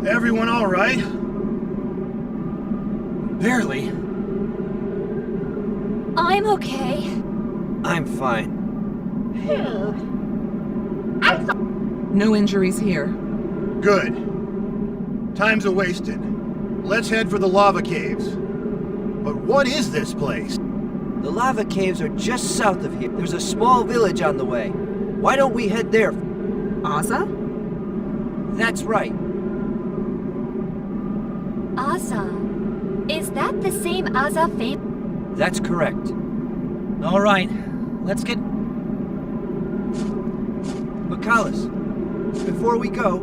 Everyone all right? Barely. I'm okay. I'm fine. No injuries here. Good. Time's a-wasted. Let's head for the lava caves. But what is this place? The lava caves are just south of here. There's a small village on the way. Why don't we head there? Aza? That's right. Asa. Is that the same Asa fame? That's correct. All right, let's get... Bakalis, before we go...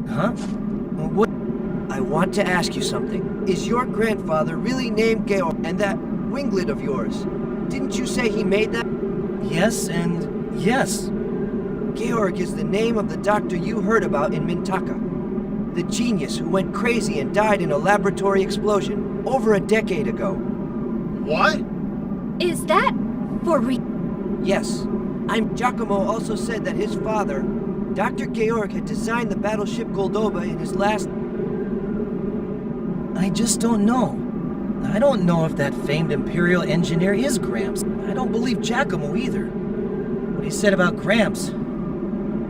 Huh? What? I want to ask you something. Is your grandfather really named Georg? And that winglet of yours, didn't you say he made that? Yes and yes. Georg is the name of the doctor you heard about in Mintaka. The genius who went crazy and died in a laboratory explosion over a decade ago. What? Is that for Yes. Giacomo also said that his father, Dr. Georg, had designed the battleship Goldoba in his last... I just don't know. I don't know if that famed Imperial engineer is Gramps. I don't believe Giacomo either. What he said about Gramps.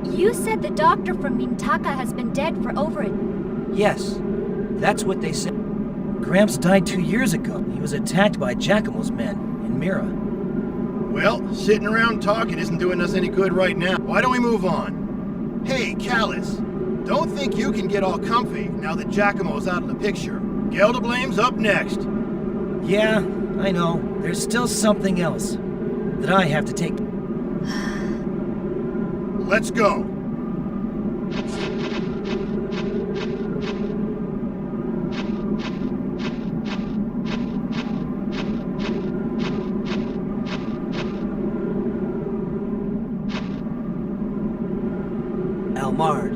You said the doctor from Mintaka has been dead for over a... Yes, that's what they said. Gramps died 2 years ago. He was attacked by Giacomo's men in Mira. Well, sitting around talking isn't doing us any good right now. Why don't we move on? Hey, Callus, don't think you can get all comfy now that Giacomo's out of the picture. Geldablame's up next. Yeah, I know. There's still something else that I have to take. Let's go. Almard.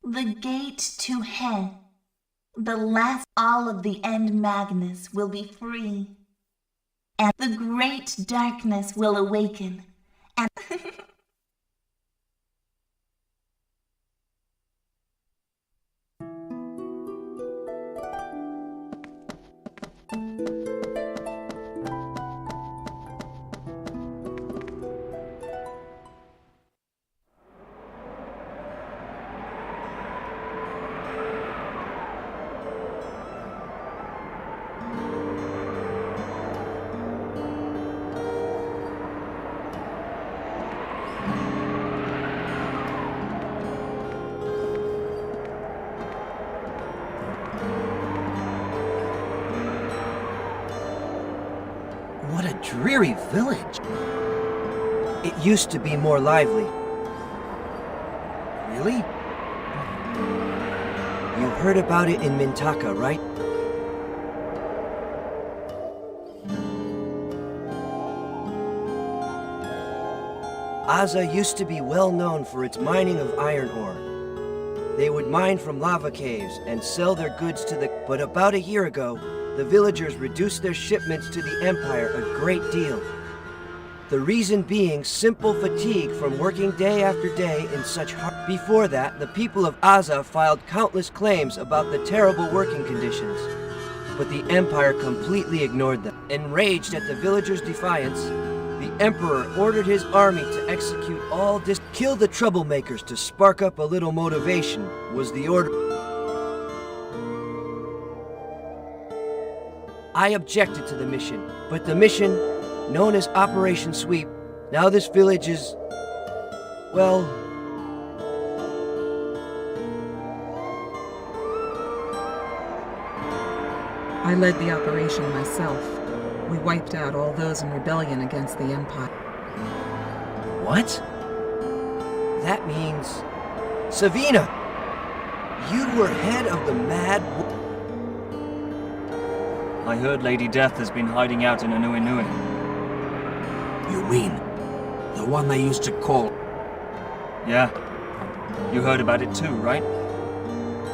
The gate to hell. The last all of the end Magnus will be free. And the great darkness will awaken. And What a dreary village. It used to be more lively. Really? You heard about it in Mintaka, right? Aza used to be well known for its mining of iron ore. They would mine from lava caves and sell their goods to the... But about a year ago, the villagers reduced their shipments to the Empire a great deal. The reason being simple fatigue from working day after day in such hard... Before that, the people of Aza filed countless claims about the terrible working conditions. But the Empire completely ignored them. Enraged at the villagers' defiance, the Emperor ordered his army to execute all kill the troublemakers to spark up a little motivation, was the order. I objected to the mission, but the mission, known as Operation Sweep, now this village is... well... I led the operation myself. We wiped out all those in rebellion against the Empire. What? That means... Savina! You were head of the Mad... I heard Lady Death has been hiding out in Anui Nui. You mean the one they used to call... Yeah. You heard about it too, right?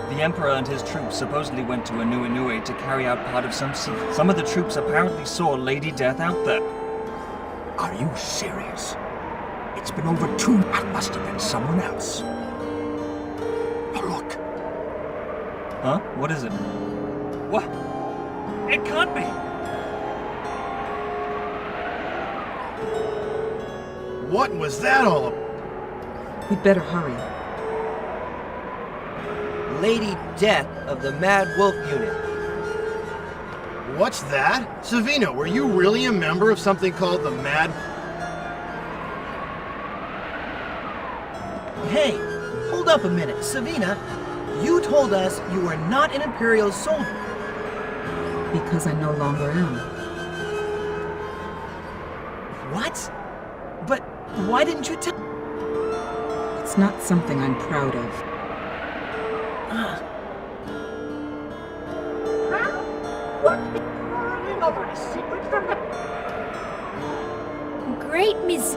The The Emperor and his troops supposedly went to Inui to carry out part of some secret. Some of the troops apparently saw Lady Death out there. Are you serious? It's been over 2. That must have been someone else. Oh, look. Huh? What is it? What? It can't be! What was that all about? We'd better hurry. Lady Death of the Mad Wolf Unit. What's that? Savina, were you really a member of something called the Mad... Hey, hold up a minute. Savina, you told us you were not an Imperial soldier. Because I no longer am. What? But why didn't you tell... It's not something I'm proud of. Great Miss...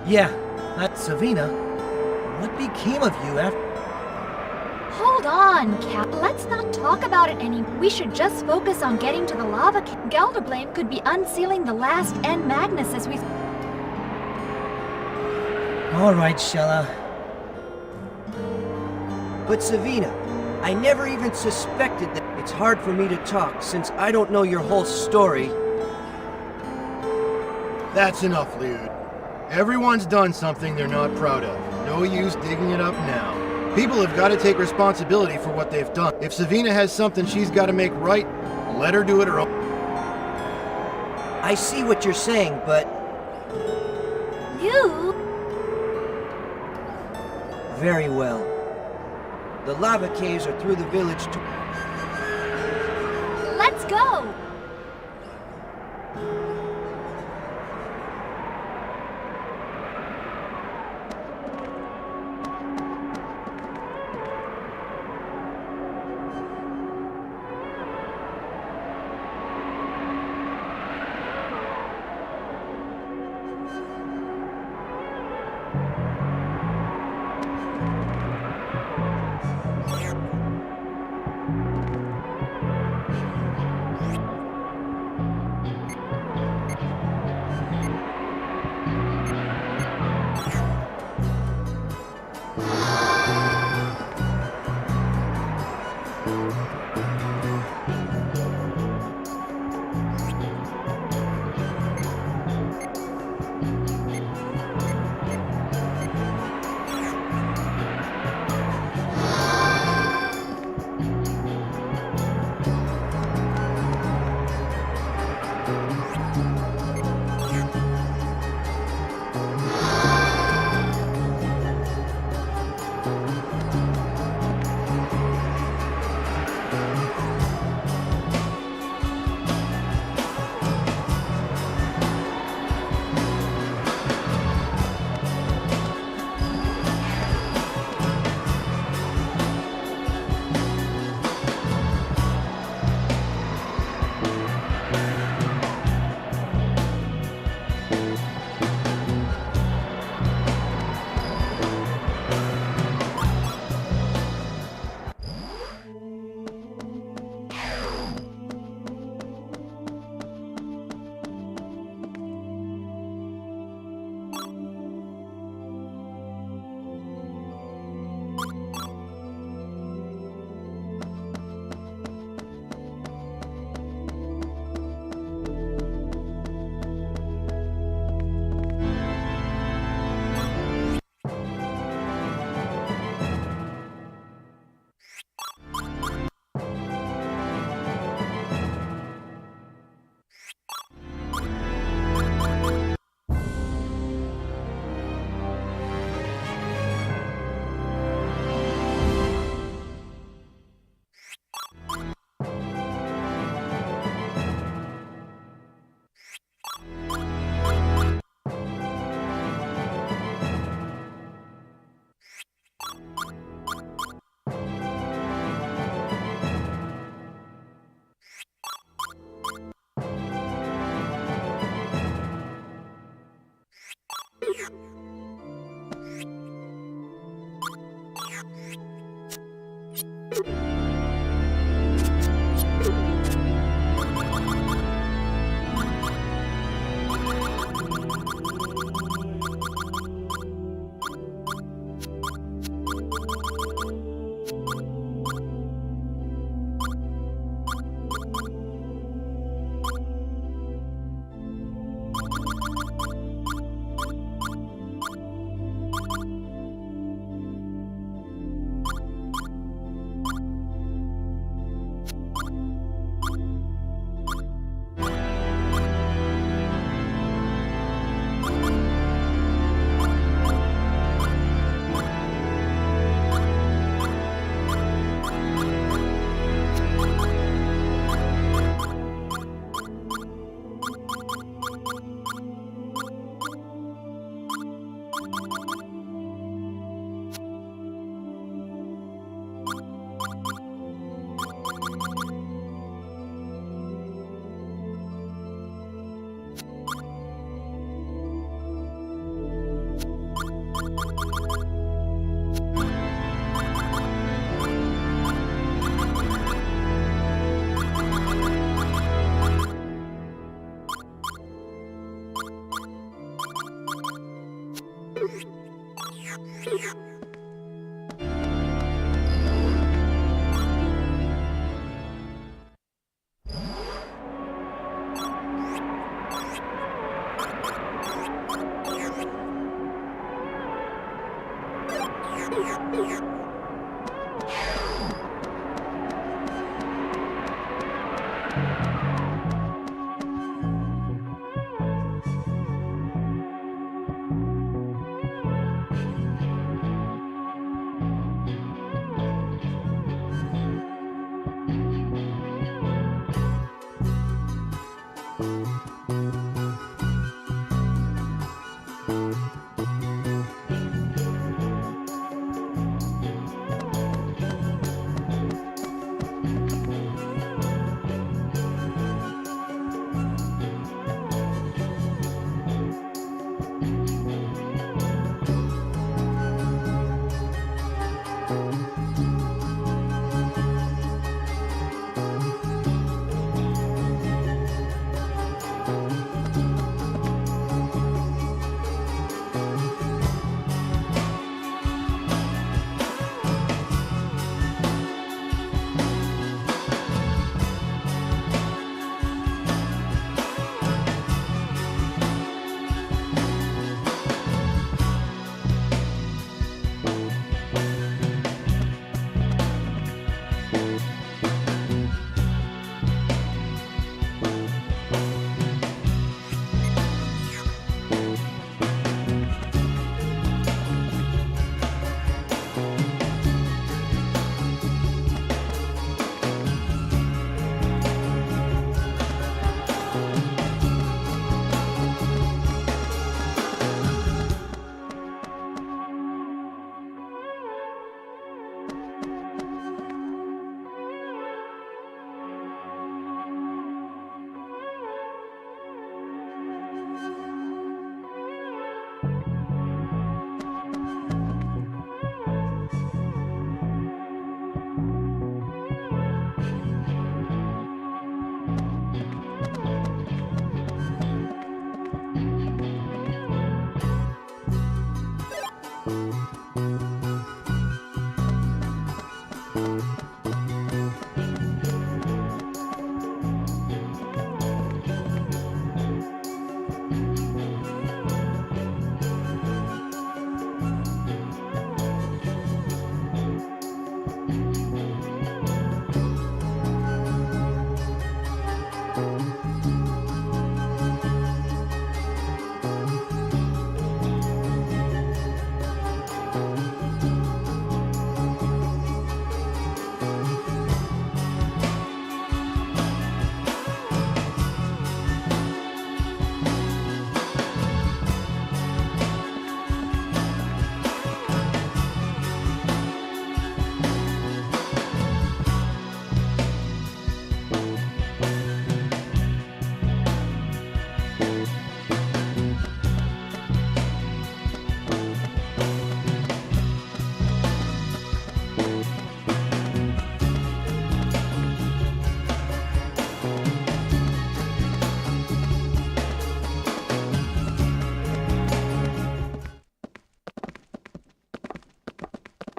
Yeah, Savina, what became of you after... Hold on, Cap. Let's not talk about it any. We should just focus on getting to the lava cave. Gelderblame could be unsealing the last End Magnus as we... All right, Shella. But Savina, I never even suspected that. It's hard for me to talk since I don't know your whole story. That's enough, Liud. Everyone's done something they're not proud of. No use digging it up now. People have got to take responsibility for what they've done. If Savina has something she's got to make right, let her do it her own. I see what you're saying, but You... very well. The lava caves are through the village to... Let's go!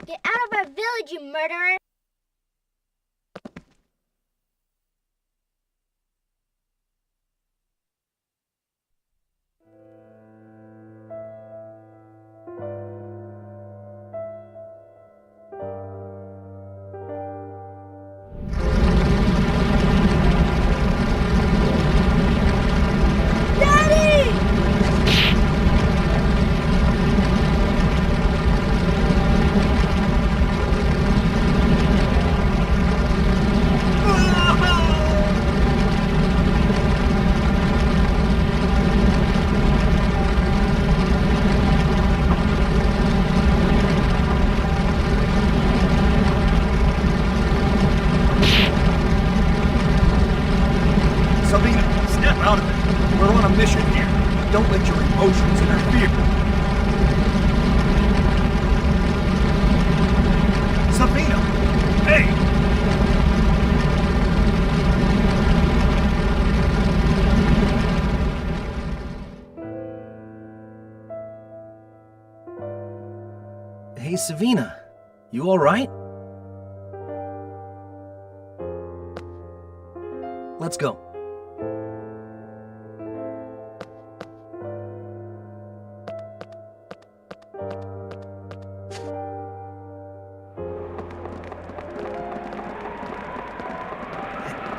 Get out of our village, you murderer! Sabina, snap out of it. We're on a mission here. Don't let your emotions interfere. Hey, Savina. You alright? Let's go.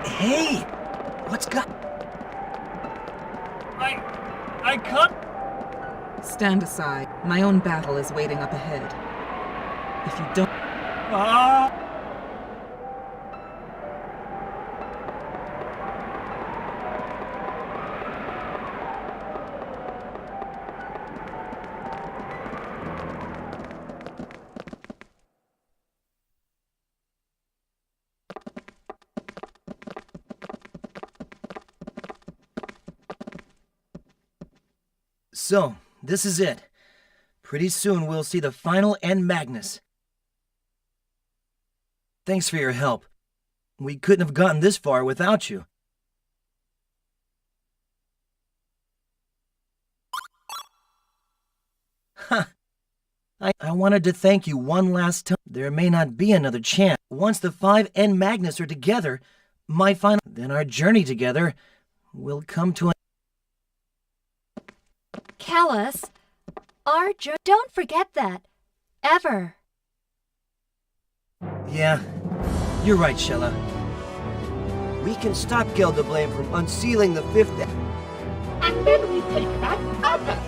Hey! What's got... I can't... Stand aside. My own battle is waiting up ahead. If you don't... Ah! So, this is it. Pretty soon we'll see the final End Magnus. Thanks for your help. We couldn't have gotten this far without you. Ha! I wanted to thank you one last time. There may not be another chance. Once the 5 End Magnus are together, then our journey together will come to an... Callus, don't forget that. Ever. Yeah, you're right, Shella. We can stop Gelderblame from unsealing the 5th... And then we take back others.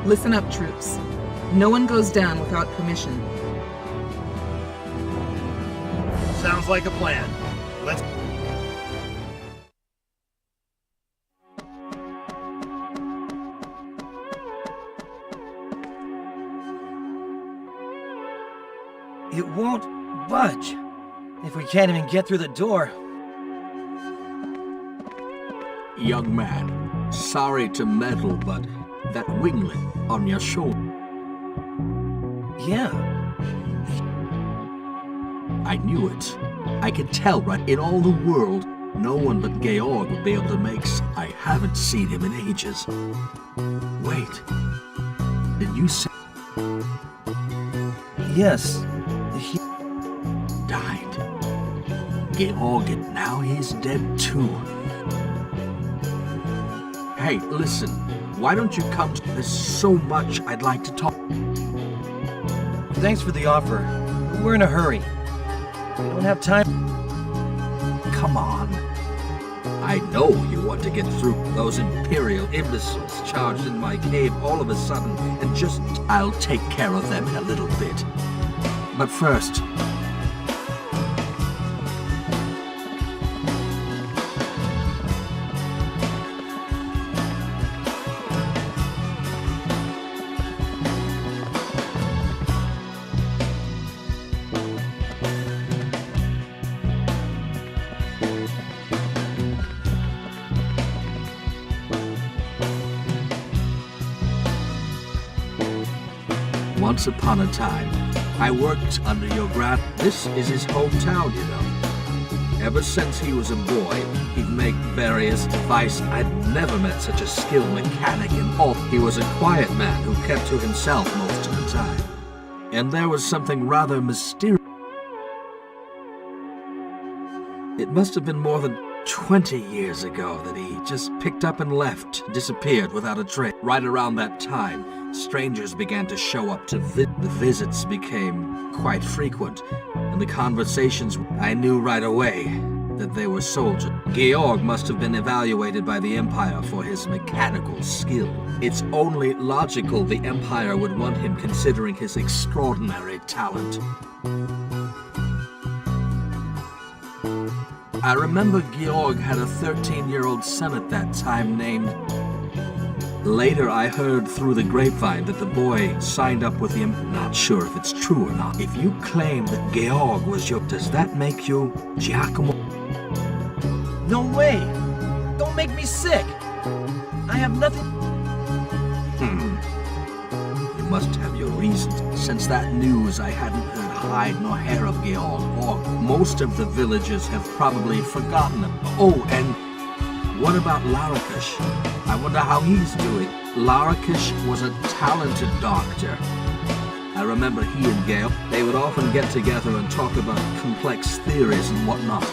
Listen up, troops. No one goes down without permission. Sounds like a plan. Let's... It won't budge. If we can't even get through the door... Young man, sorry to meddle, but that winglet on your shoulder... Yeah. I knew it. I could tell right in all the world, no one but Georg would be able to make... I haven't seen him in ages. Wait. Did you say... Yes. He... died? Georg, and now he's dead too. Hey, listen. Why don't you come to... There's so much I'd like to talk... Thanks for the offer. We're in a hurry. We don't have time... Come on. I know you want to get through those Imperial imbeciles charged in my cave all of a sudden and just... I'll take care of them in a little bit. But first... Once upon a time, I worked under your This is his hometown, you know. Ever since he was a boy, he'd make various devices. I'd never met such a skilled mechanic in all. He was a quiet man who kept to himself most of the time. And there was something rather mysterious. It must have been more than 20 years ago that he just picked up and left, disappeared without a trace. Right around that time, strangers began to show up to the visits became quite frequent, and the conversations, I knew right away that they were soldiers. Georg must have been evaluated by the Empire for his mechanical skill. It's only logical the Empire would want him considering his extraordinary talent. I remember Georg had a 13-year-old son at that time named... Later I heard through the grapevine that the boy signed up with him. Not sure if it's true or not. If you claim that Georg was your... Does that make you Giacomo? No way! Don't make me sick! I have nothing... You must have your reasons. Since that news, I hadn't heard hide nor hair of Georg, or most of the villagers have probably forgotten him. Oh, and what about Larakush? I wonder how he's doing. Larakush was a talented doctor. remember he and Gale, they would often get together and talk about complex theories and whatnot.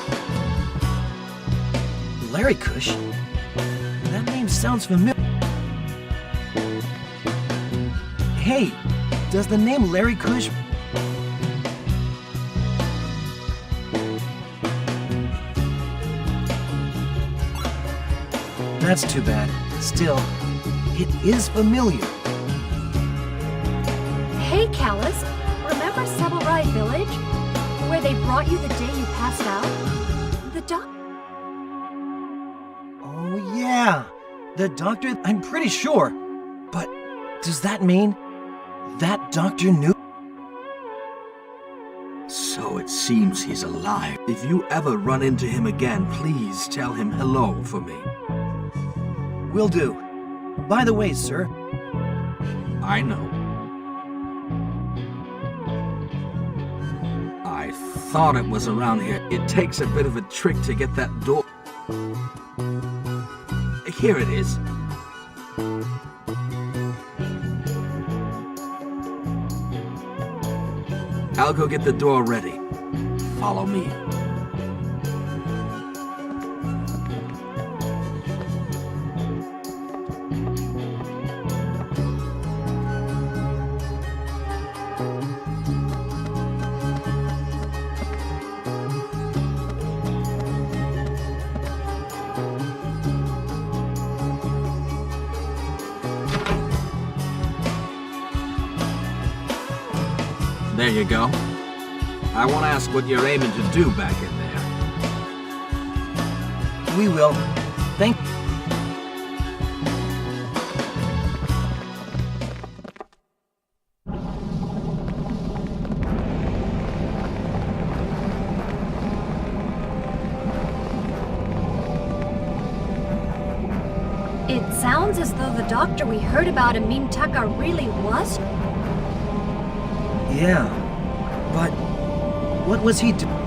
Larry Kush? That name sounds familiar. Hey, does the name Larry Kush... That's too bad. Still, it is familiar. Hey, Callus, remember Sebalrai Village? Where they brought you the day you passed out? The Oh yeah, the doctor, I'm pretty sure. But does that mean that doctor knew? So it seems he's alive. If you ever run into him again, please tell him hello for me. Will do. By the way, sir. I know. I thought it was around here. It takes a bit of a trick to get that door. Here it is. I'll go get the door ready. Follow me. There you go. I won't ask what you're aiming to do back in there. We will. Thank... It sounds as though the doctor we heard about in Mintaka really was... Yeah. But what was he doing?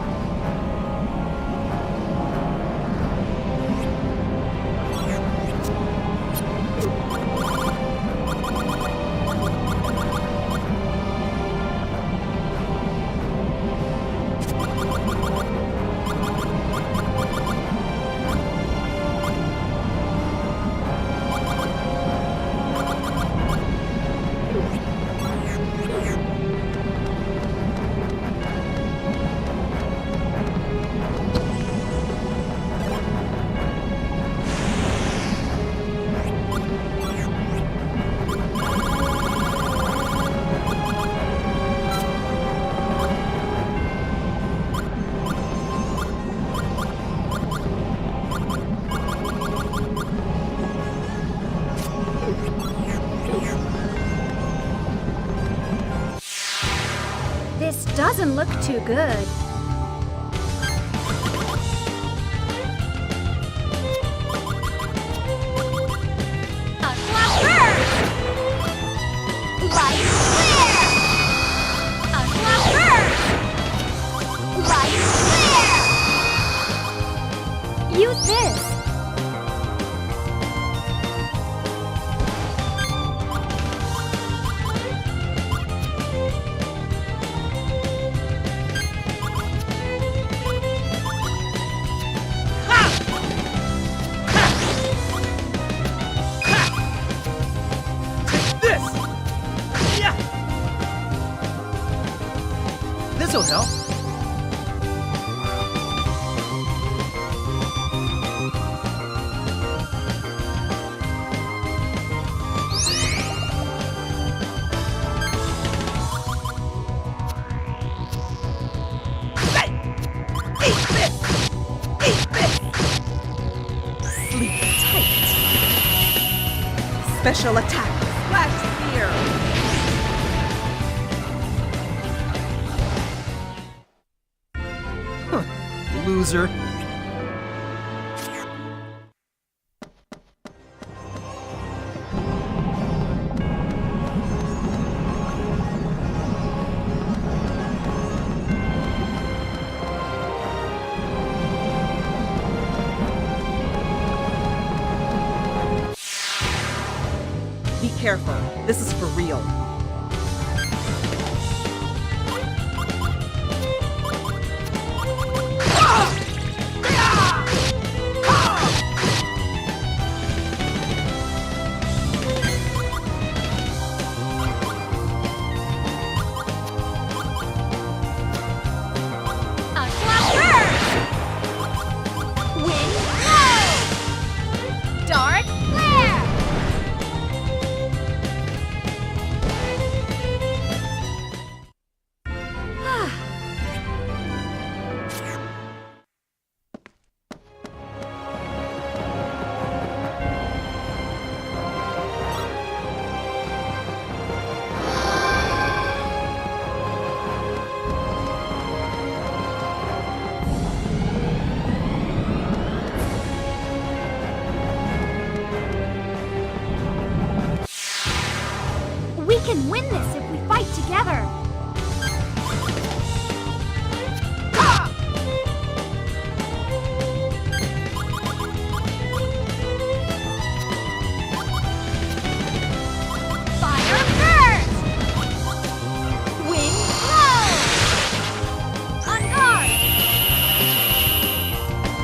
This doesn't look too good. Use this! This'll help. Special attack. Flash spear. Loser. Be careful. This is for real. Dark flare! We can win this if we fight together. Fire first! Wind blow! On guard!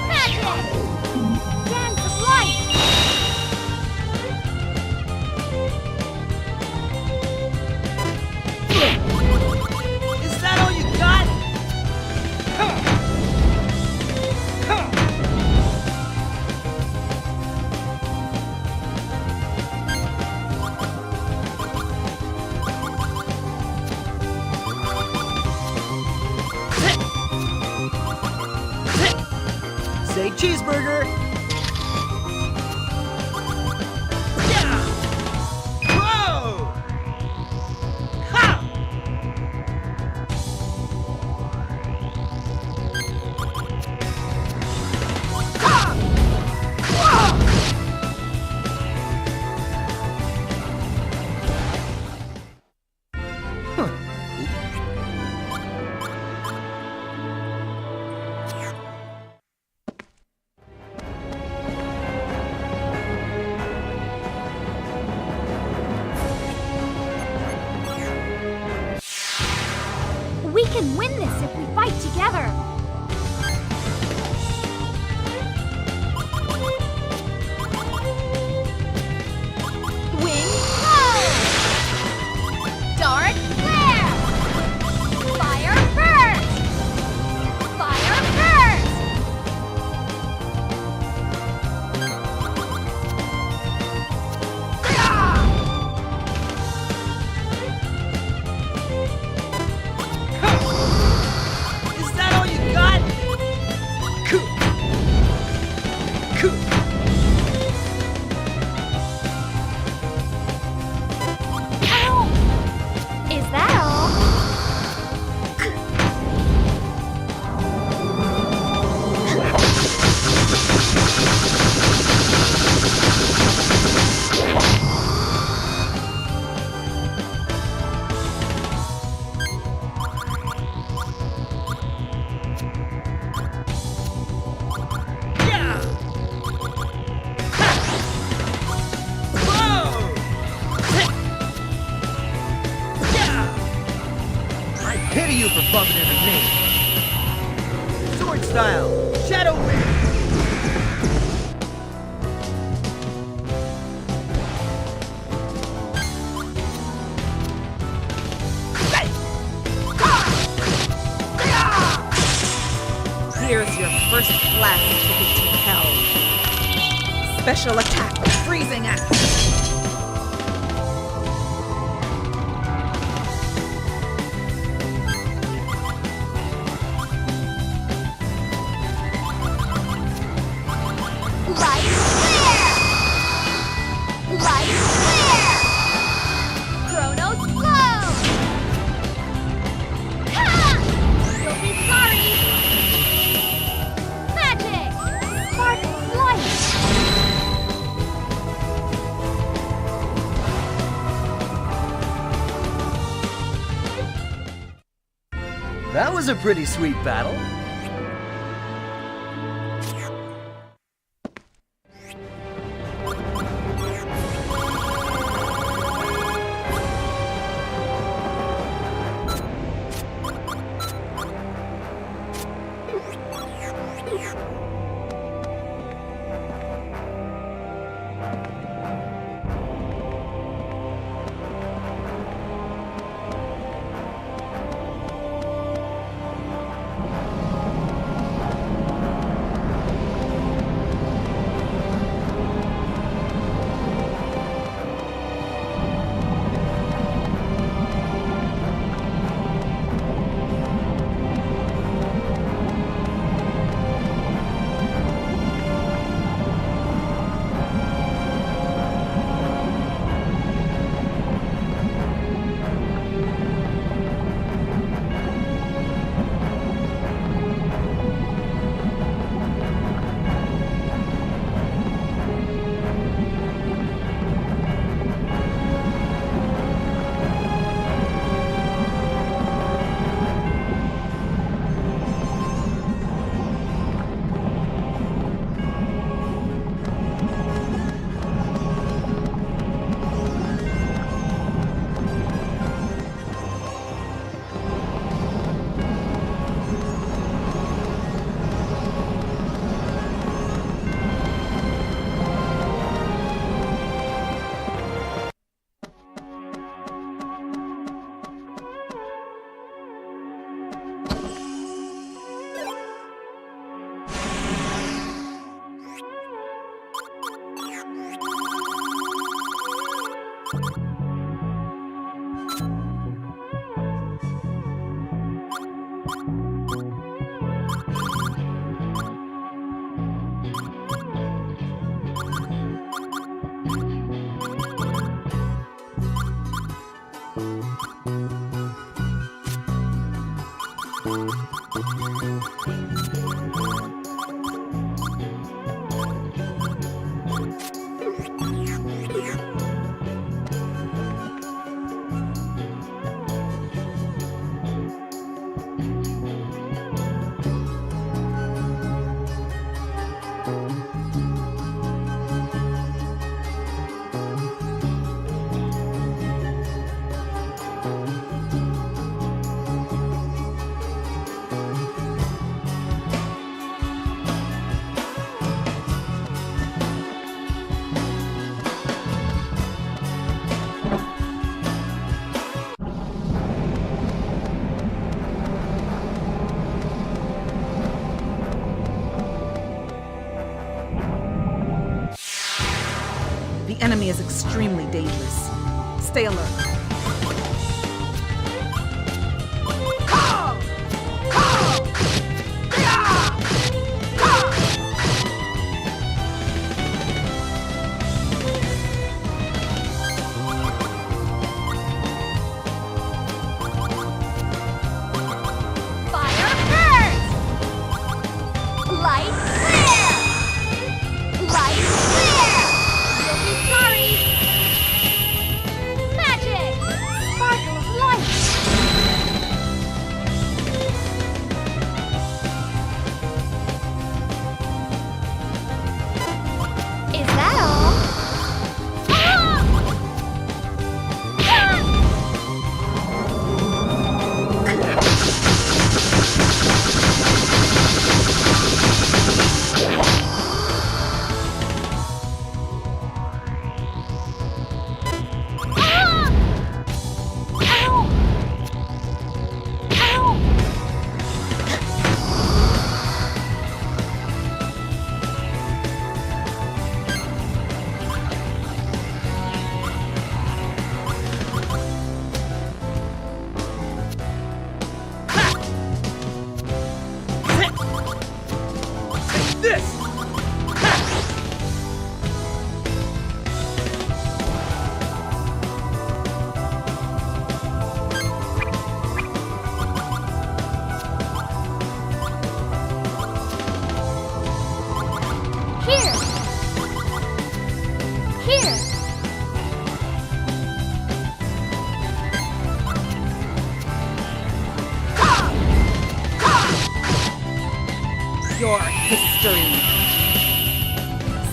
Magic! Dance of light! Is that all you got? Say cheeseburger! Yeah! Whoa! Ha! We can win this if we fight together. Wind blow! Dark flare! Fire first! Fire first! Is that all you got? Coo! Coo! Ow! Is that all? Yeah! Ha! Whoa! Yeah! I pity you for bumping into me. Sword style, Shadow Wind. Here's your first class ticket to hell. Special attack, freezing axe. Light flare! Light flare! Chronos flow! Ha! You'll be sorry! Magic! Spark light! That was a pretty sweet battle. The enemy is extremely dangerous. Stay alert. Fire first! Light clear! Light clear! You'll be sorry! Magic! Sparkle of light! Is that all? Here! Here! Your history.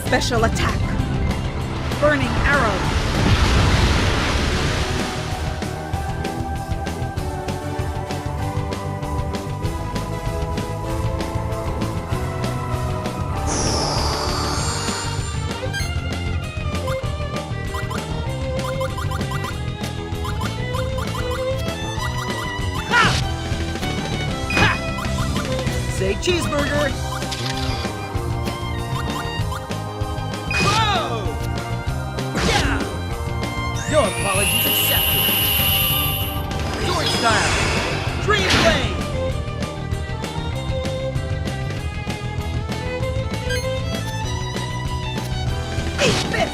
Special attack. Burning arrow. Say cheeseburger! No apologies accepted. Sword style. Dream blade. Eat this.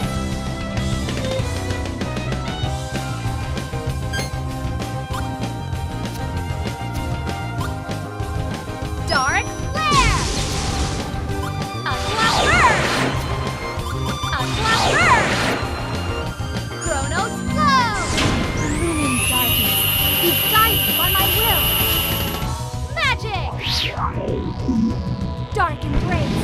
Dark flare! A clap burst! A clap burst! Chronos flow! Illumined darkness, be guided by my will! Magic! Dark embrace!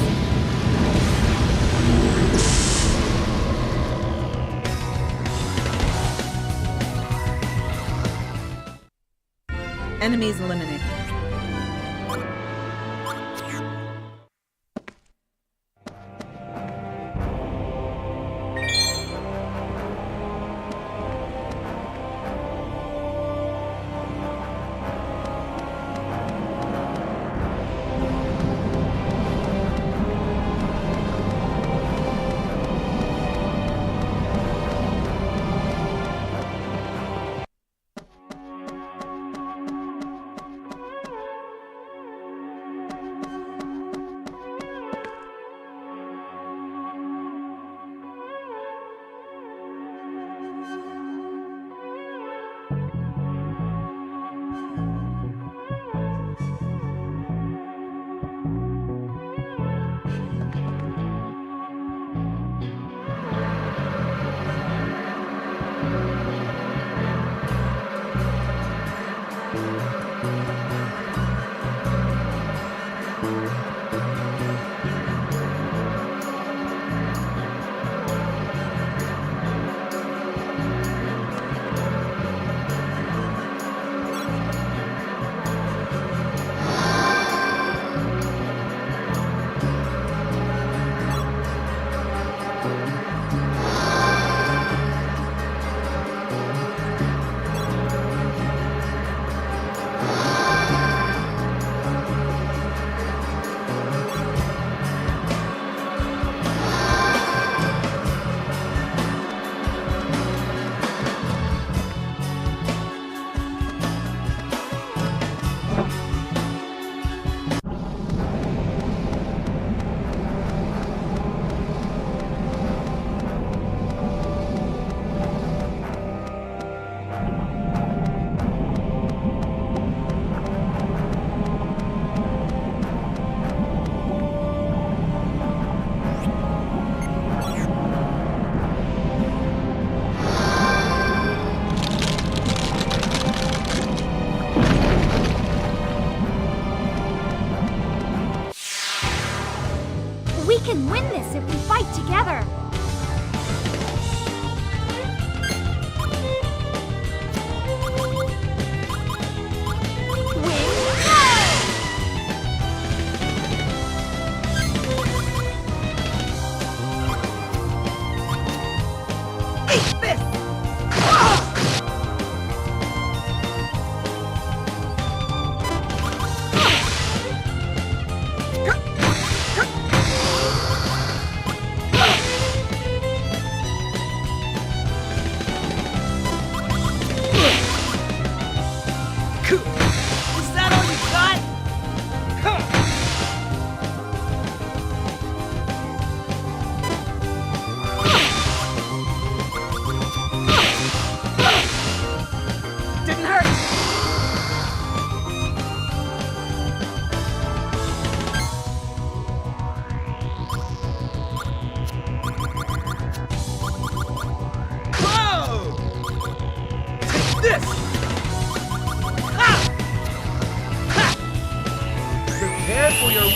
Enemies eliminated.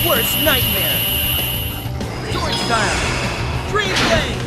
worst nightmare! Sword style! Dream blade!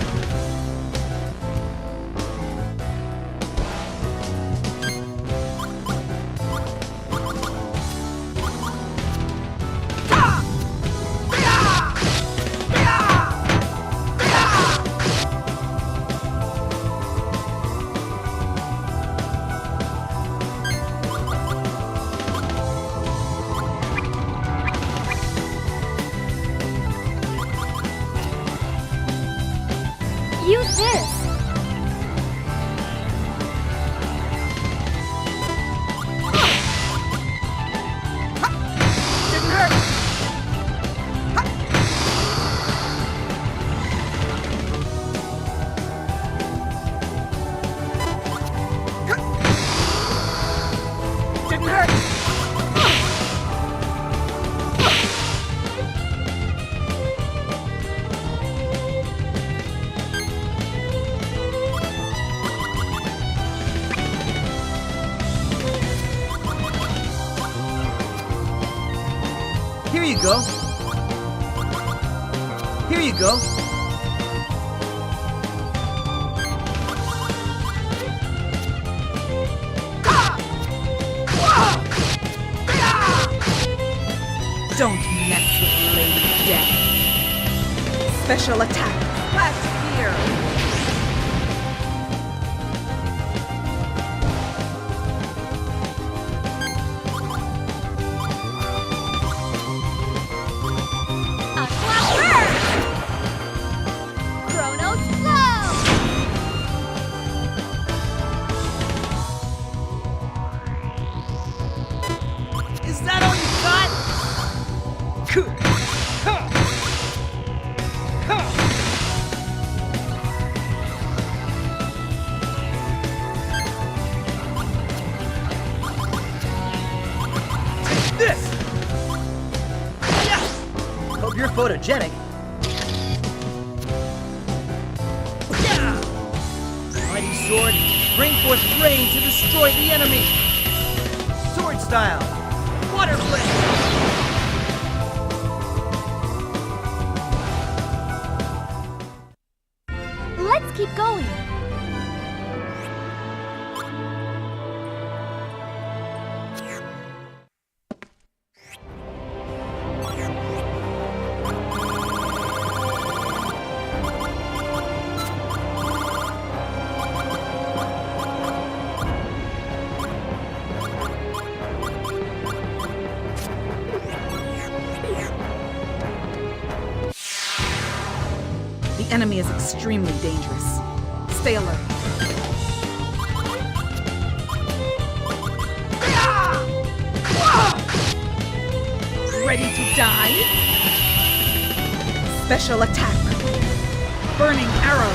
Use this. Didn't hurt! Didn't hurt! Here you go. Here you go. Don't mess with Lady Death. Special attack. Flash spear. A clock burst! Chronos flow! Is that all you got? Take this! Yes! Hope you're photogenic. Yeah! Mighty sword, bring forth rain to destroy the enemy! Sword style! Water blade! Let's keep going. The enemy is extremely dangerous. Stay alert. Ready to die? Special attack. Burning arrow.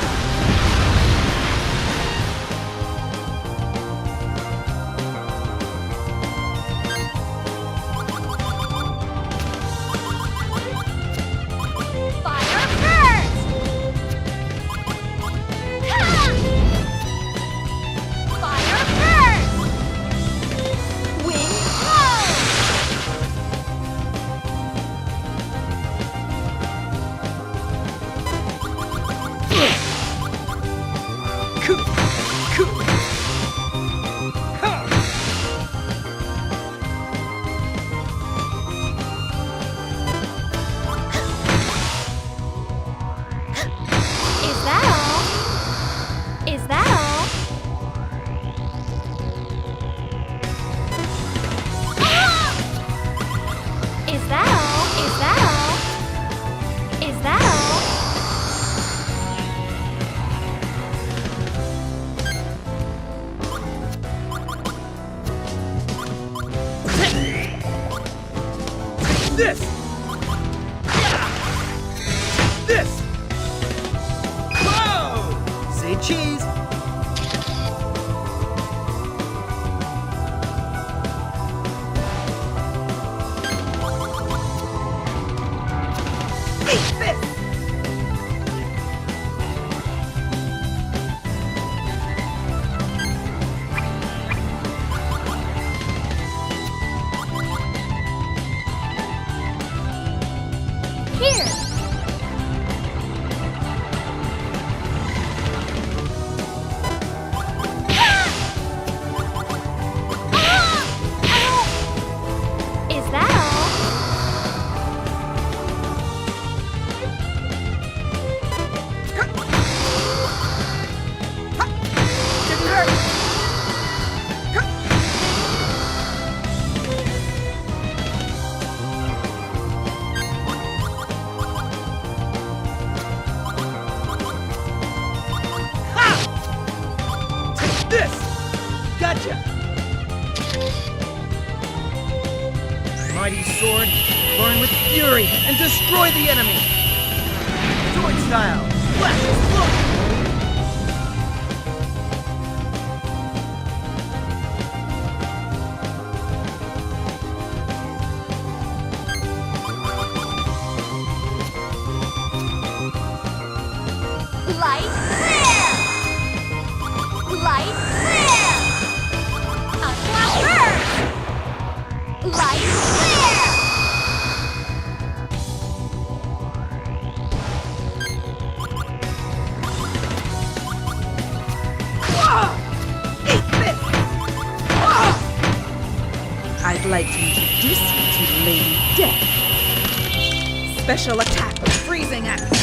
Fire first! Ha! Fire first! Wing Is that all? Is that all? Is that all? Is that all? Is that all? This! This! Whoa! Say cheese. Eat this! This! Gotcha! Mighty sword, burn with fury and destroy the enemy! Sword style! Flash explosion! Light clear! Light clear! A flash burst! Light clear! Eat this! I'd like to introduce you to Lady Death. Special attack, freezing axe.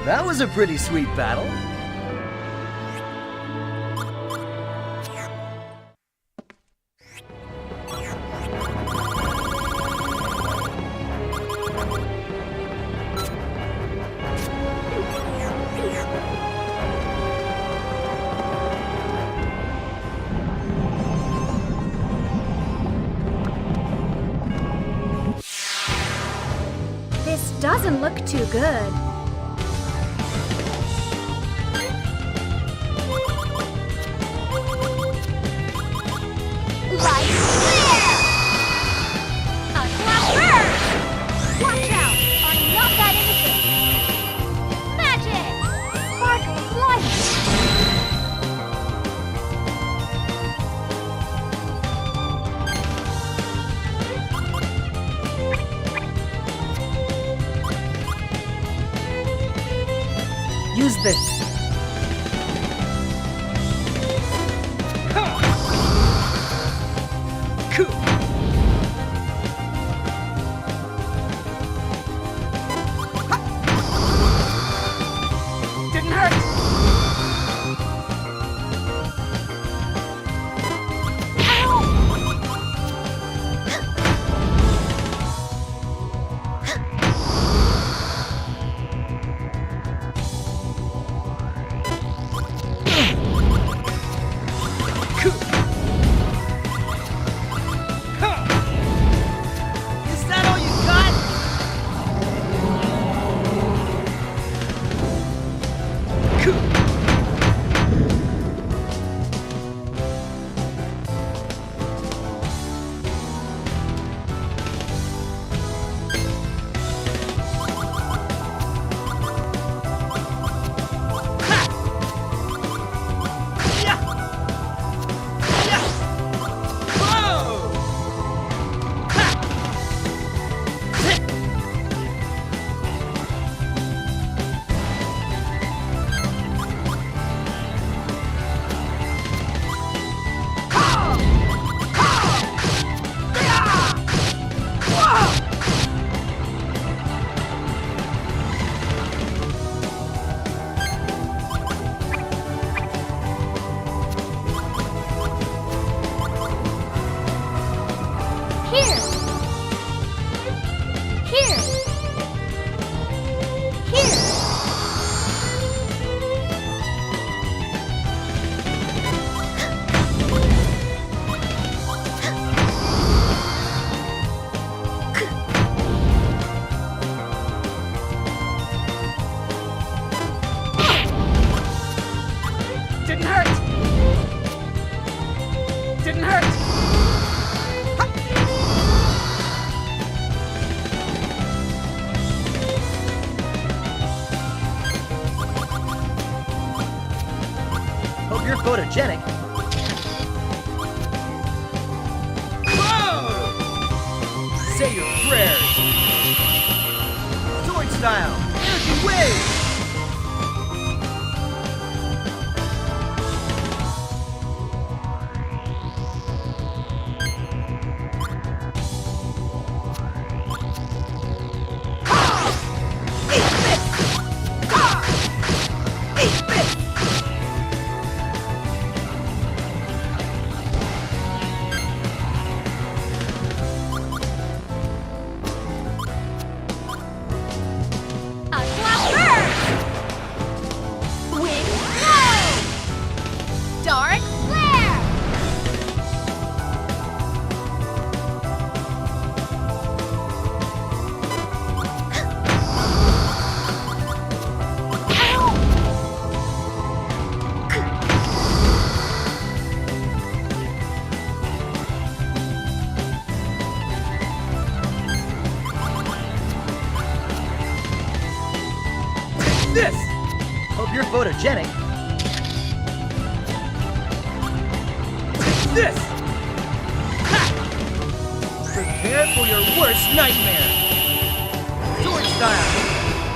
That was a pretty sweet battle. This doesn't look too good. Light clear! A flash burst! Watch out! I'm not that innocent! Magic! Spark of light! Use this. Didn't hurt. Is that all you got? Here! Here! Here! Didn't hurt. Didn't hurt. Hope you're photogenic. Say your prayers. Sword style. Energy wave. Dark Flare! This! Hope you're photogenic. This! Ha! Prepare for your worst nightmare! Sword style!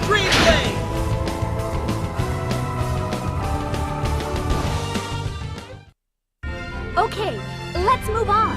Dream blade! Okay, let's move on.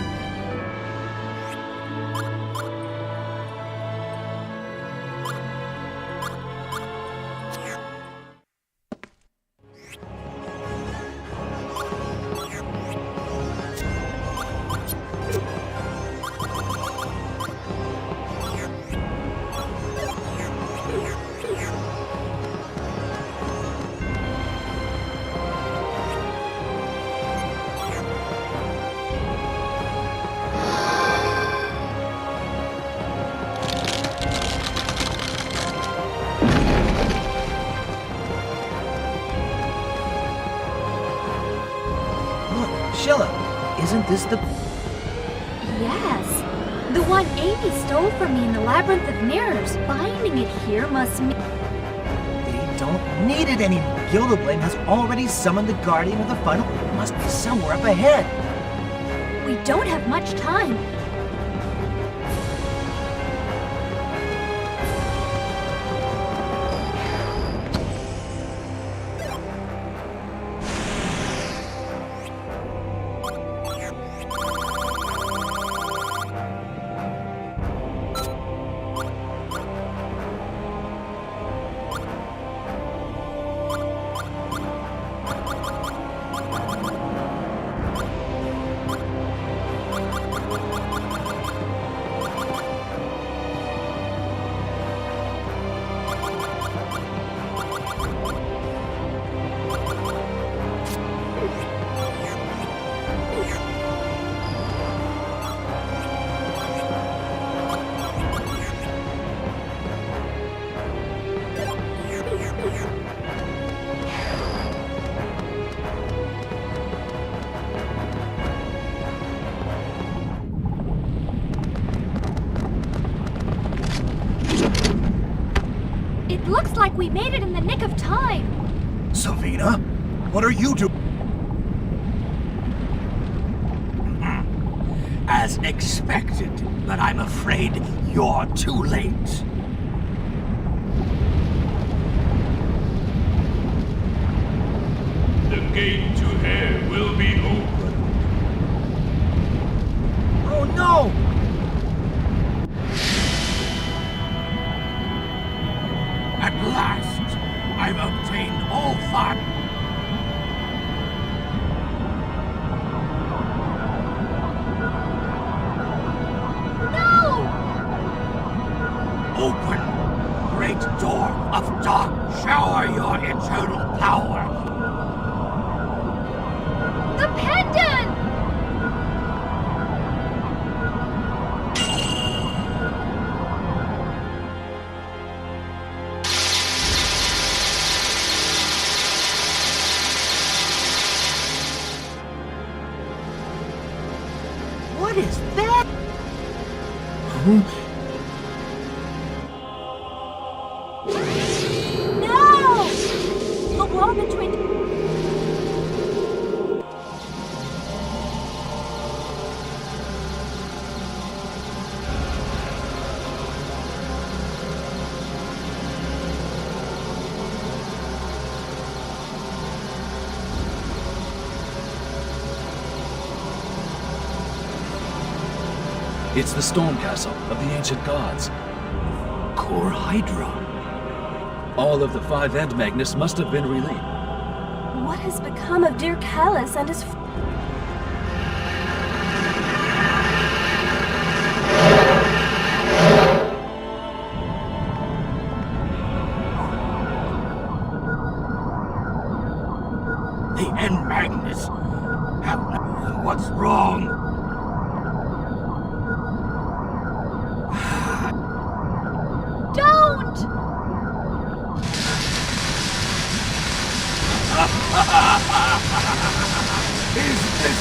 Sheila, isn't this the... Yes, the one Amy stole from me in the Labyrinth of Mirrors. Finding it here must mean... They don't need it anymore. Gildeblame has already summoned the Guardian of the Final. It must be somewhere up ahead. We don't have much time. It looks like we made it in the nick of time. Savina, what are you doing? As expected, but I'm afraid you're too late. The gate to hell will be open. Oh no! At last, I've obtained all five. Open, great door of dark, shower your eternal power. The pendant! What is that? No! The wall between... It's the Storm Castle of the ancient gods. Core Hydra. All of the 5 End Magnus must have been released. What has become of dear Callus and his... The End Magnus Magnus. What's wrong? Don't! Is this...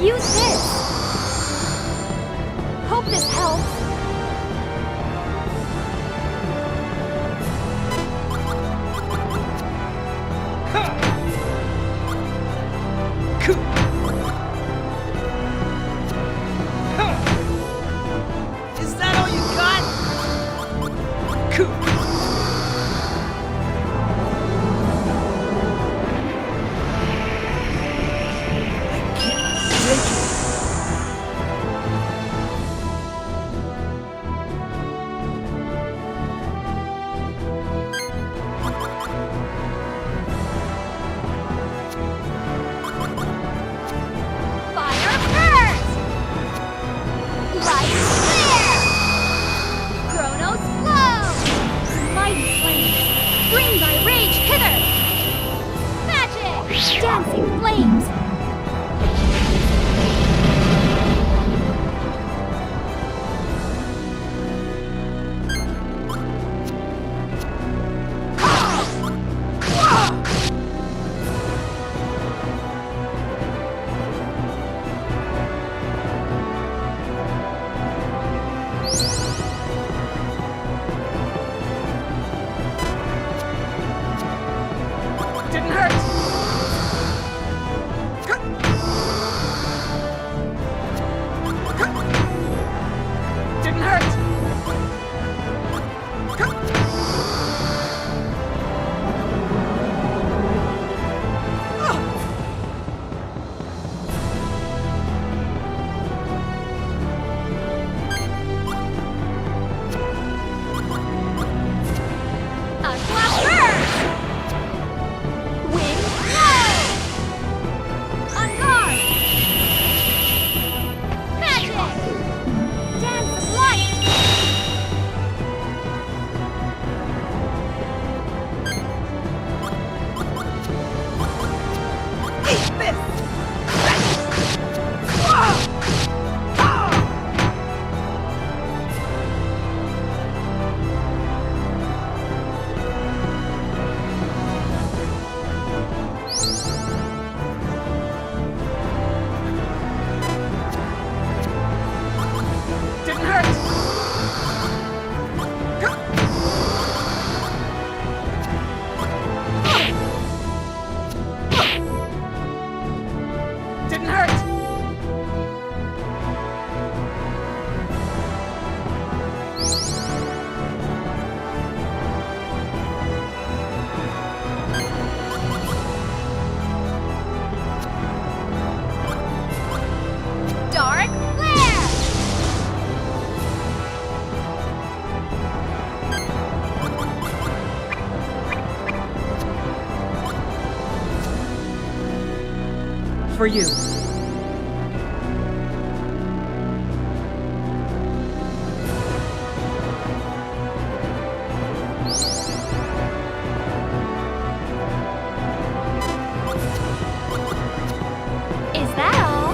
Use this! Hope this helps. Is that all you got? Fire first! Light clear! Chronos flow! Mighty flames! Bring thy rage hither! Magic! Dancing flames! Didn't hurt. Didn't hurt. Aqua burst! Wind blow! On guard! Magic! Dance of light! Eat this! Didn't hurt. Didn't hurt. Dark flare! For you. Is that all?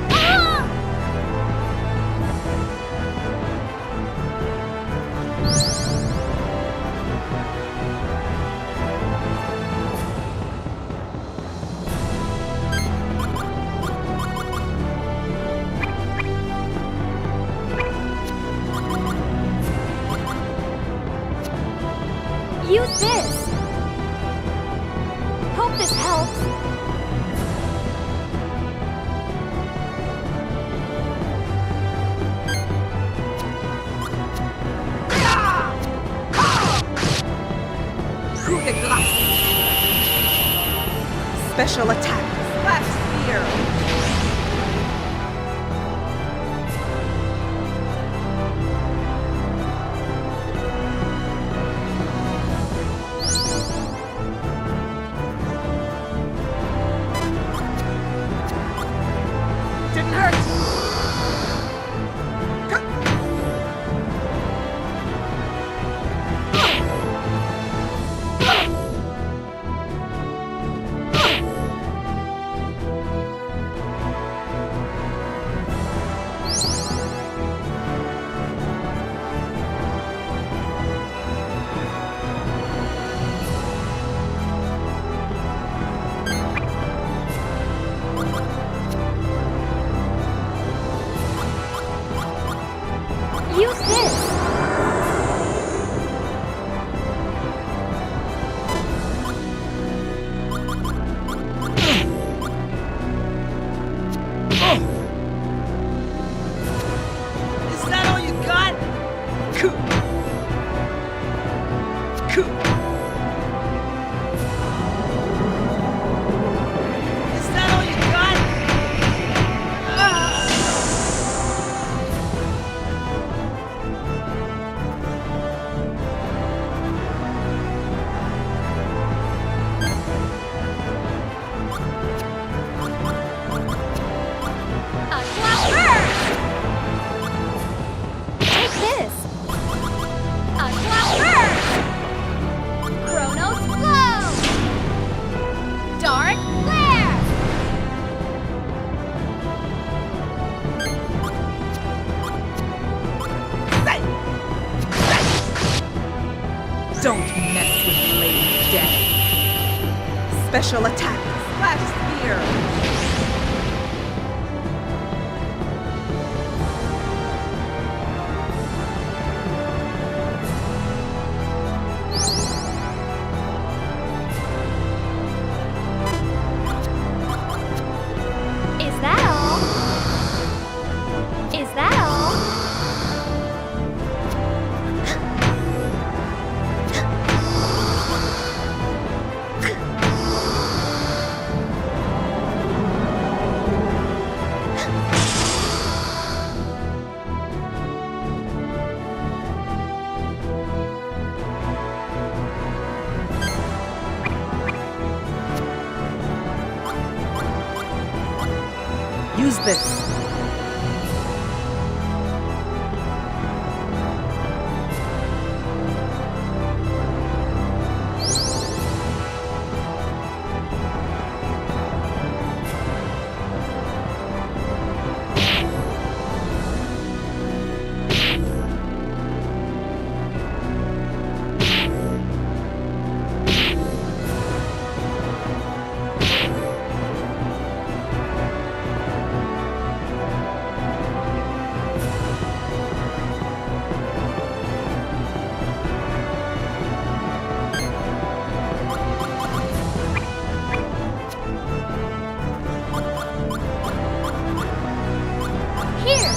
Ah! Special attack. Splash spear. Didn't hurt. Use this! Is that all you got? Is that all you got? Unlock Burst! Take this! Unlock Burst! Chronos Flow! Dark Flare! Don't mess with Lady Death. Special attack. Splash spear. Is that all? Is that all? Use this. Here!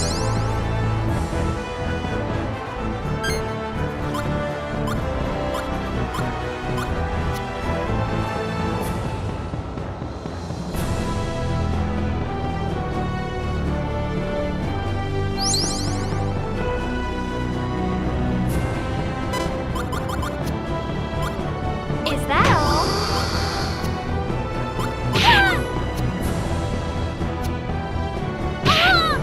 Is that all? Ah! Ah!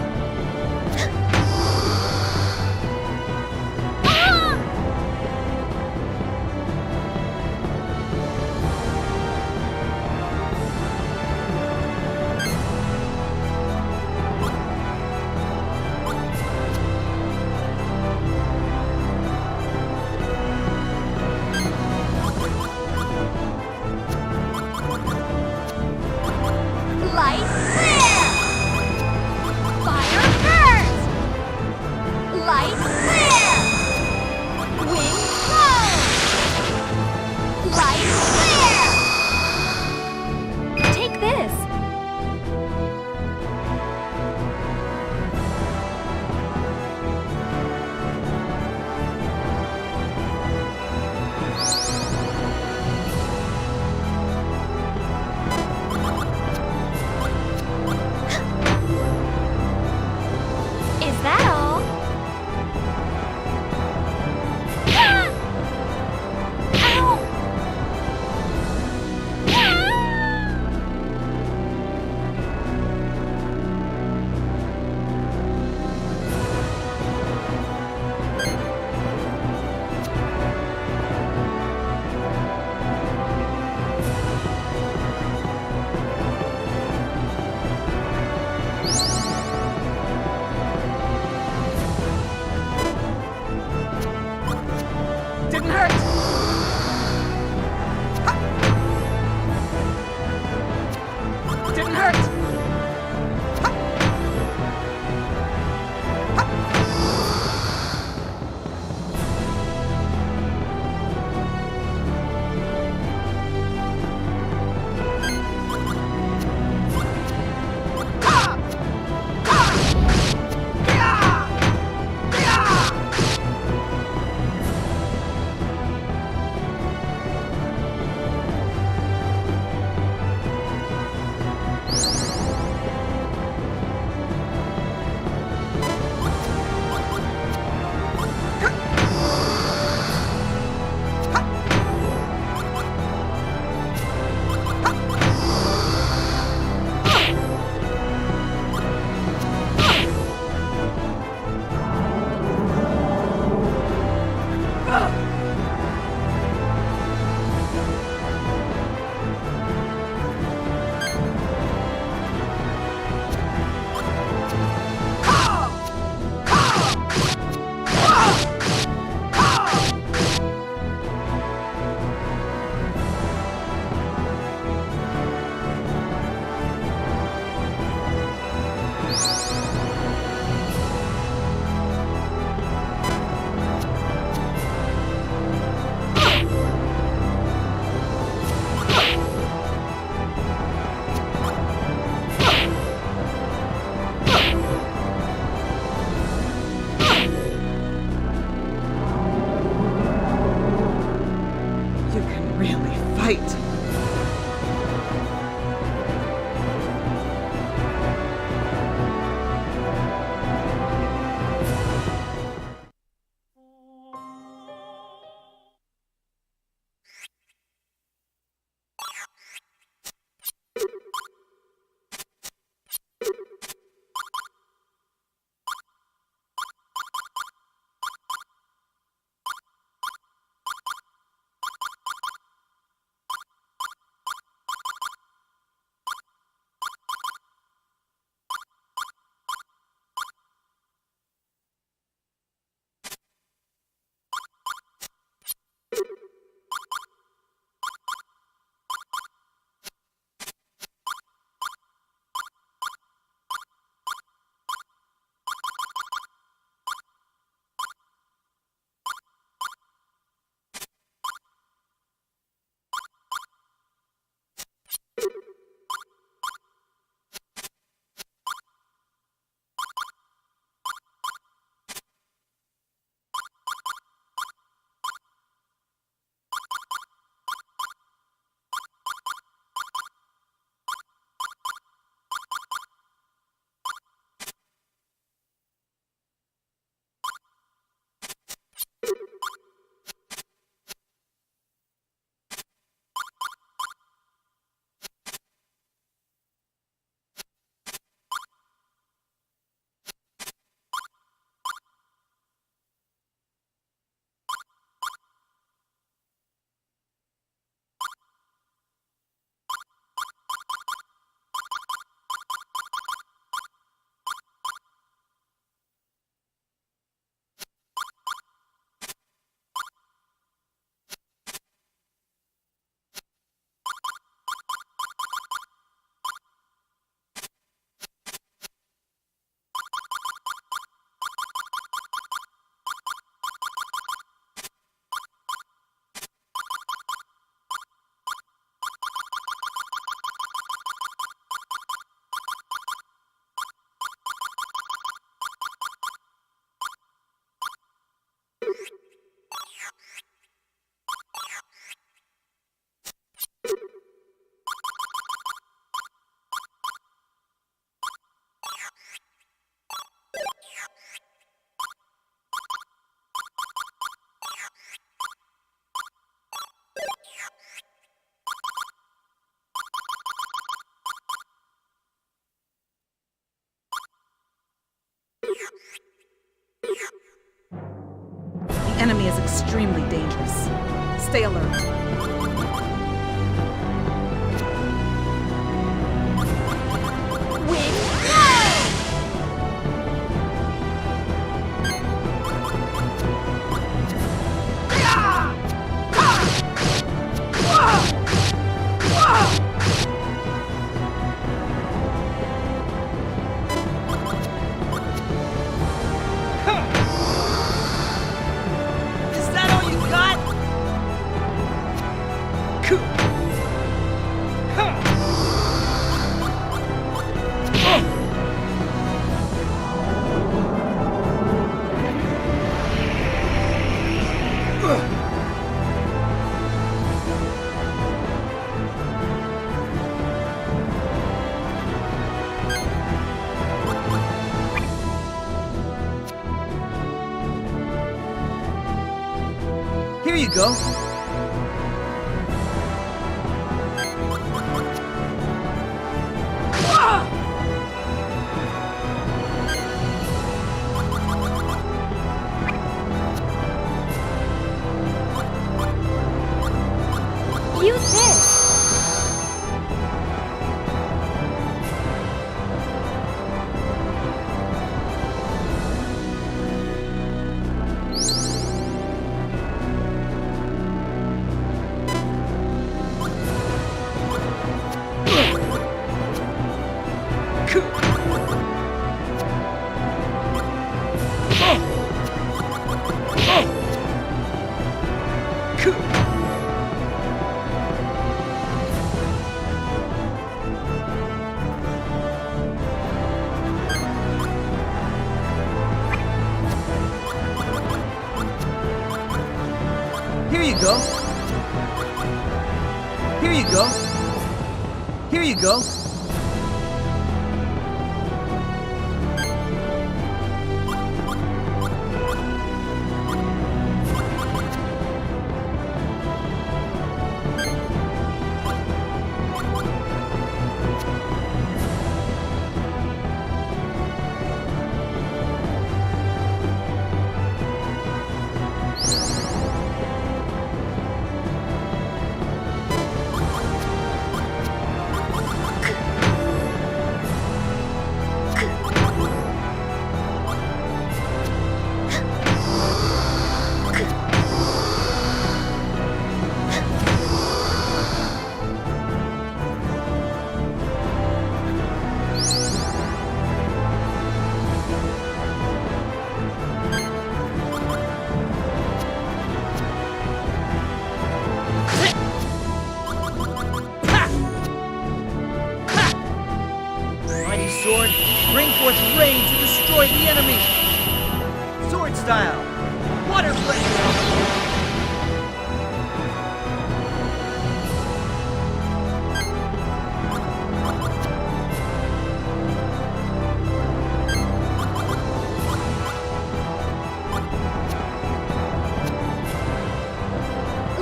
enemy is extremely dangerous. Stay alert. Here you go. Use this. Here you go. Here you go. Here you go. Sword, bring forth rain to destroy the enemy! Sword style! Water flame!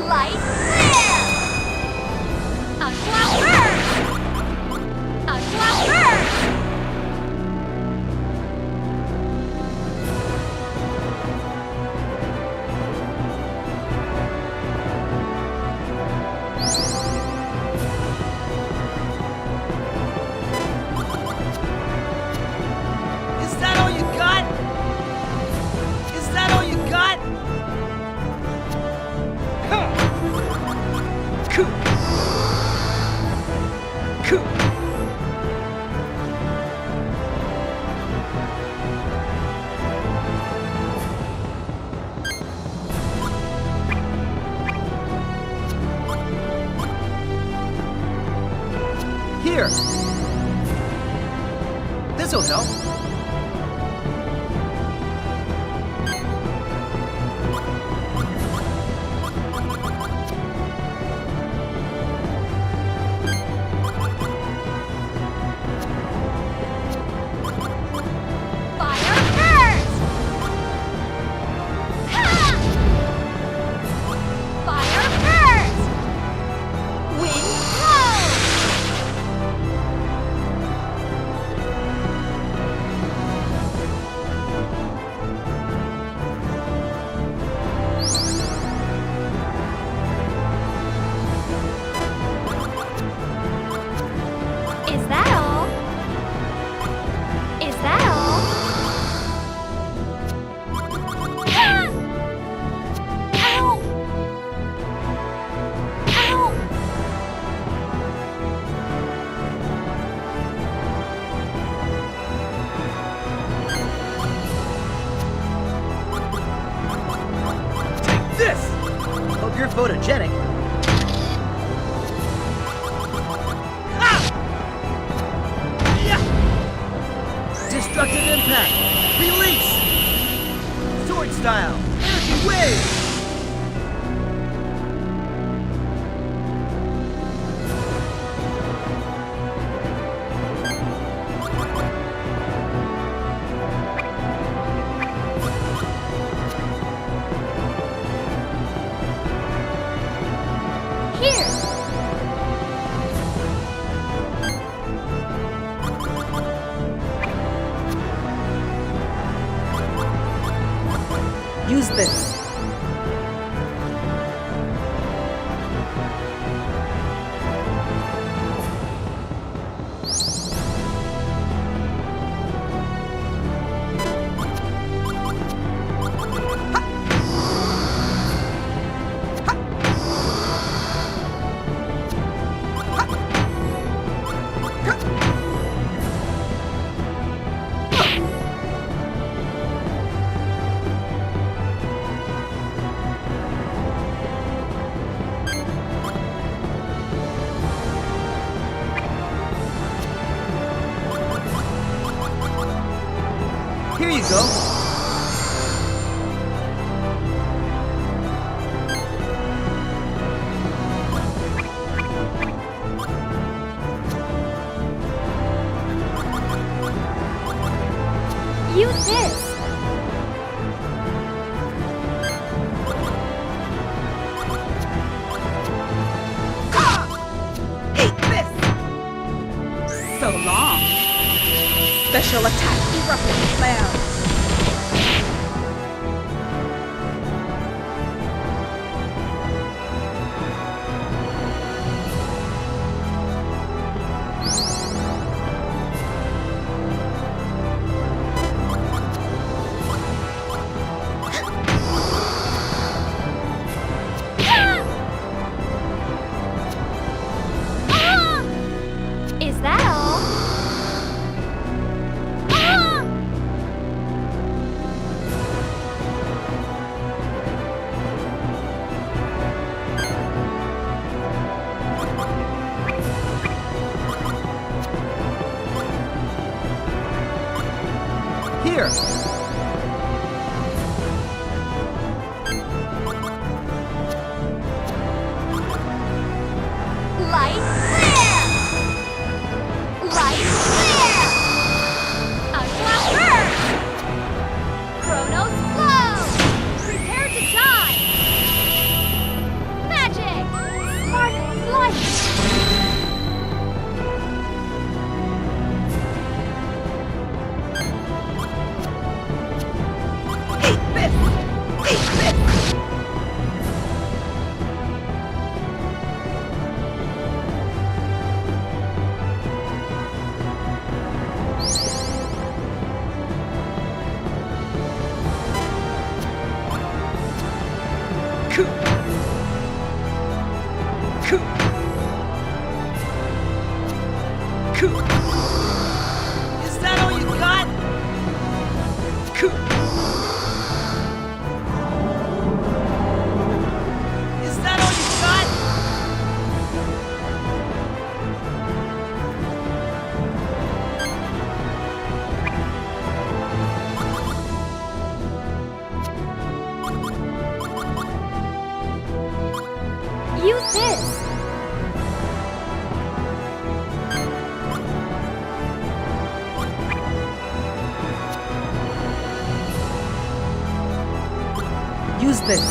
Light flare! Uncloud burst! Uncloud burst! Is that all you got? Is that all you got? Here. This'll help. Fire burst! Ha! Fire burst! Wind blows! photogenic. Ah! Yeah! Destructive impact. Release. Sword style. Energy wave. Use this. Here you go. Use this. Eat this! So long. Special attack erupting flare. Is that all? Here. Light flare! Light flare! Aqua burst! Chronos flow! Prepare to die! Magic! Spark light! Eat this! Eat this! Is that all you got? Is that all you got? Use this. Use this.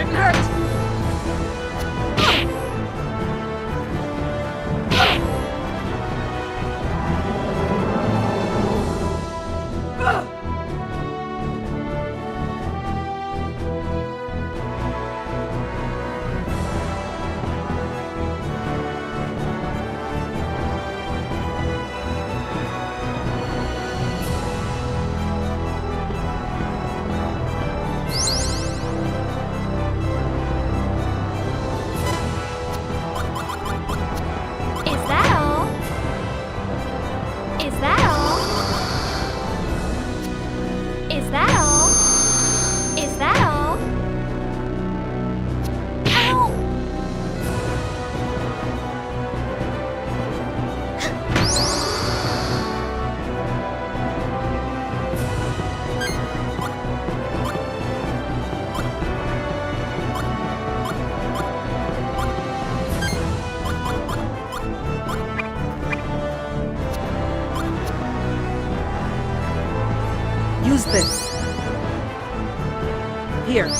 getting hurt! Use this. Here.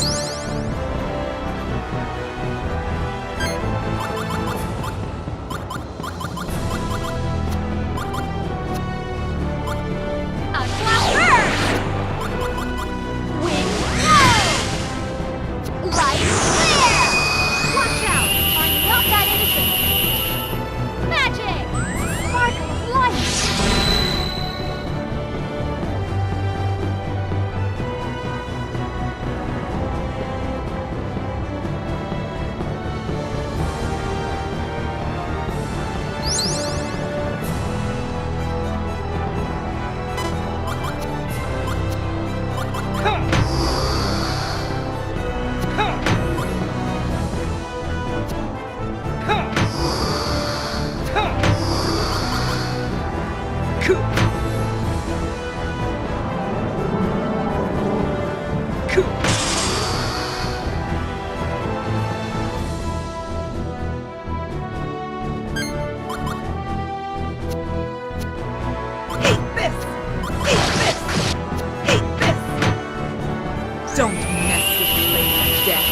Don't mess with Lady Death.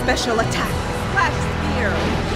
Special attack. Flash Spear.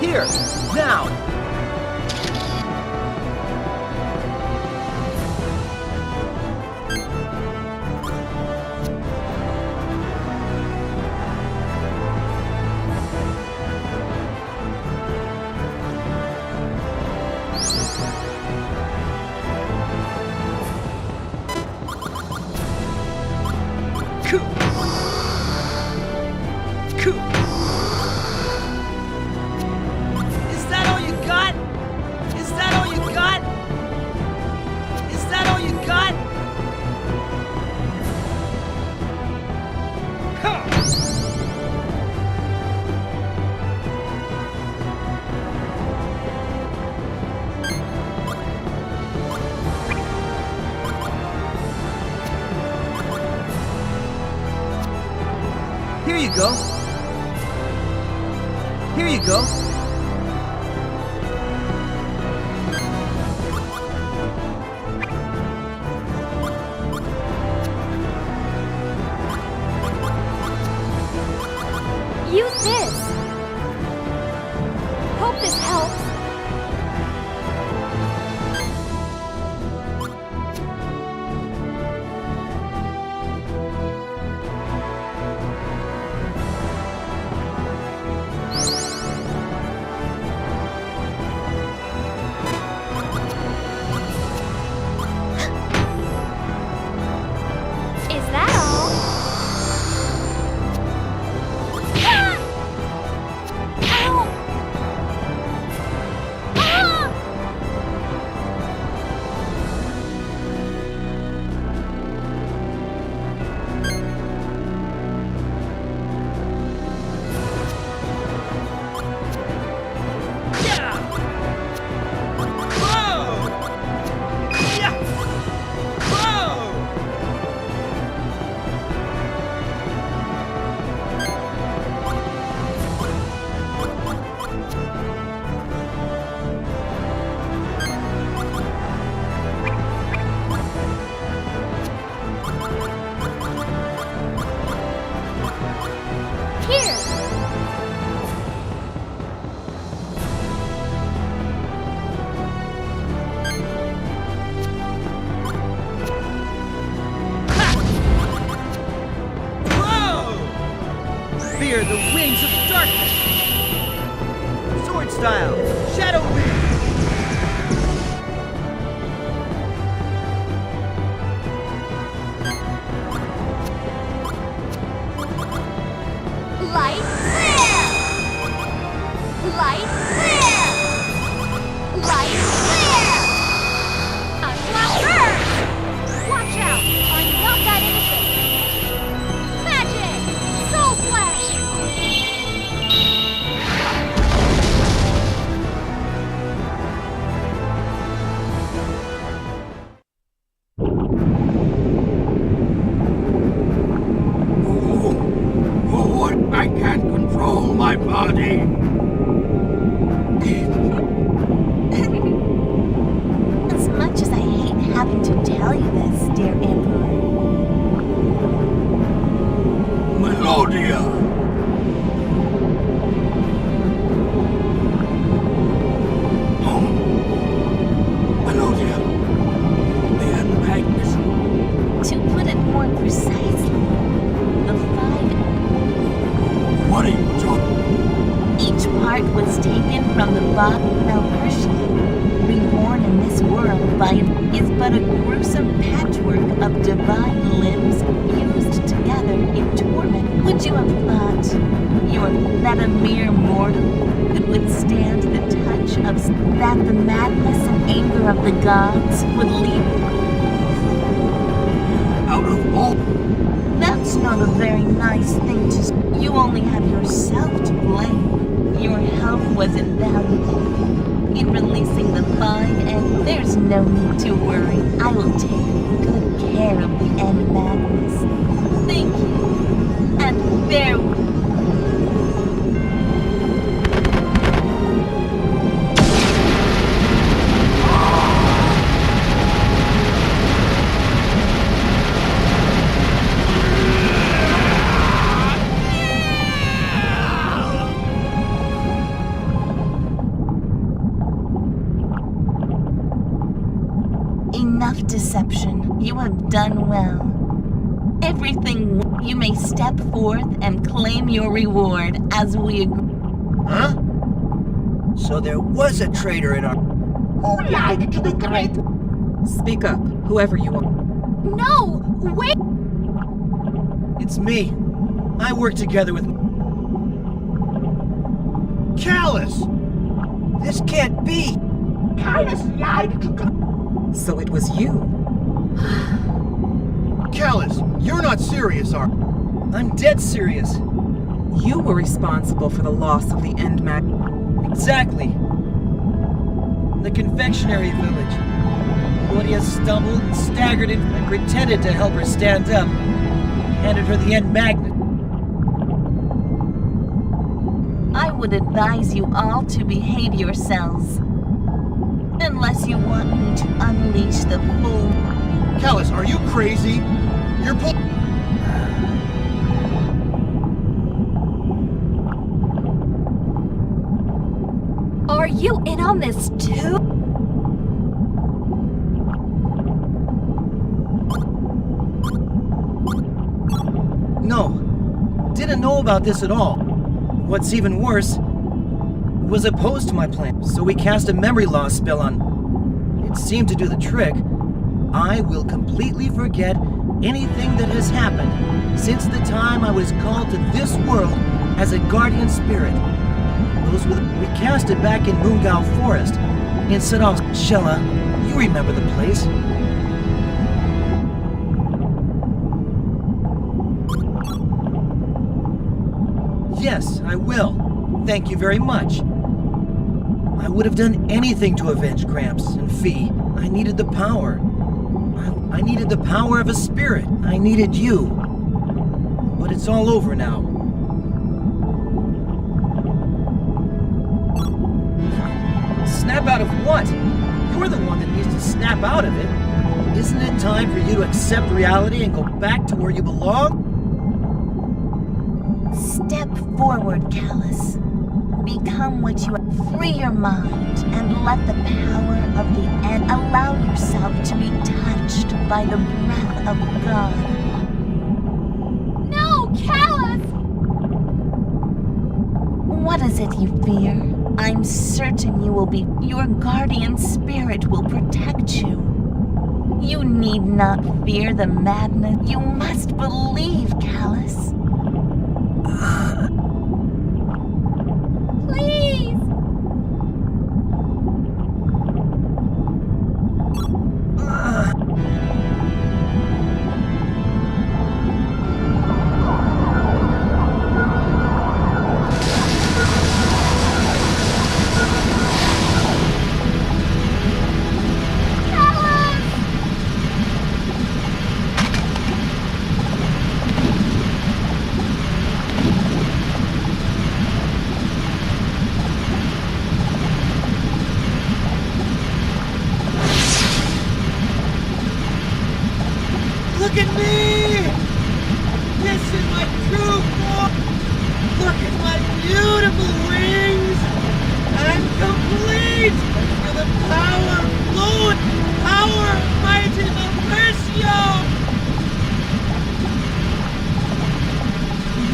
Here! Now! Is that all you got? Is that all you got? Is that all you got? Here you go. Here you go. Use this. Hope this helps. Is that all? Ah! Ow! Ah! Here! Fear the wings of darkness! Sword style! Shadow wing! Light flare! Light flare! Light flare! Unlock burst! Watch out! I'm not that innocent! Magic! Soul flash! What? I can't control my body. As much as I hate having to tell you this, dear Emperor, Melodia. Oh. Melodia. The Magnus. to put it more precisely, the 5 What are you talking? each part was taken from the body of Persia, reborn in this world by it is but a gruesome patchwork of divine limbs fused together in torment. Would you have thought that a mere mortal could withstand the touch of that the madness and anger of the gods would leave Out of all. That's not a very nice thing to say. You only have yourself to blame. Your help was invaluable in releasing the 5, and there's no need to worry. I will take good care of the end madness. Thank you. And bear with me. enough deception. You have done well. Everything you may step forth and claim your reward as we agree. Huh? So there was a traitor in our... Who lied to the great? Speak up, whoever you are. No! Wait! It's me. I work together with... Callus! This can't be! Callus lied to the... So it was you. Callus, you're not serious, are... I'm dead serious. You were responsible for the loss of the End Mag. Exactly. The confectionery village. Claudia stumbled and staggered and I pretended to help her stand up. Handed her the end magnet. I would advise you all to behave yourselves. Unless you want me to unleash the full... Callus, are you crazy? You're Are you in on this too? No. Didn't know about this at all. What's even worse, was opposed to my plan, so we cast a memory loss spell on... It seemed to do the trick. I will completely forget anything that has happened since the time I was called to this world as a guardian spirit. We cast it back in Moongao Forest, in Sadov. Shella, you remember the place. Yes, I will. Thank you very much. I would have done anything to avenge Gramps and Fee. I needed the power. I needed the power of a spirit. I needed you. But it's all over now. Snap out of what? You're the one that needs to snap out of it. Isn't it time for you to accept reality and go back to where you belong? Step forward, Callus. Become what you are. Free your mind and let the power of the end allow yourself to be touched by the breath of God. No, Callus! What is it you fear? I'm certain you will be. Your guardian spirit will protect you. You need not fear the madness. You must believe, Callus. Please! Look at me! This is my true form! Look at my beautiful wings! I'm complete! I feel the power flowing! Power of mighty Mercio!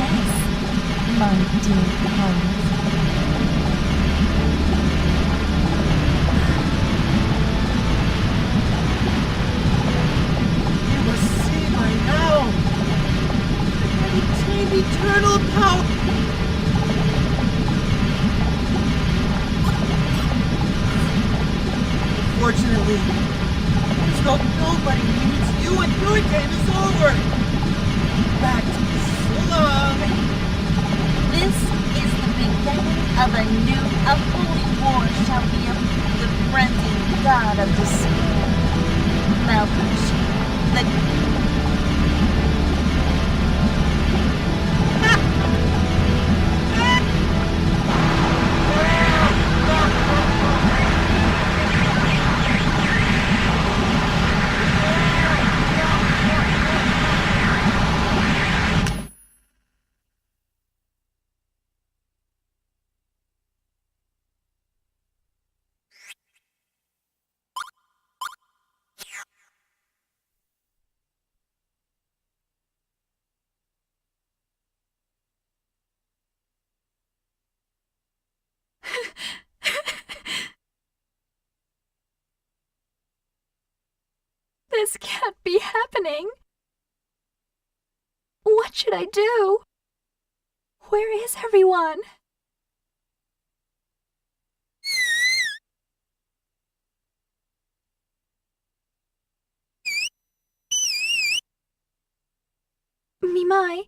Yes, my dear Callus. Eternal power! Fortunately, so nobody needs you and your game is over! Back to Salon! This is the beginning of a holy war shall be of the frenzied god of despair. Malfunction. The This can't be happening. What should I do? Where is everyone? Mimai?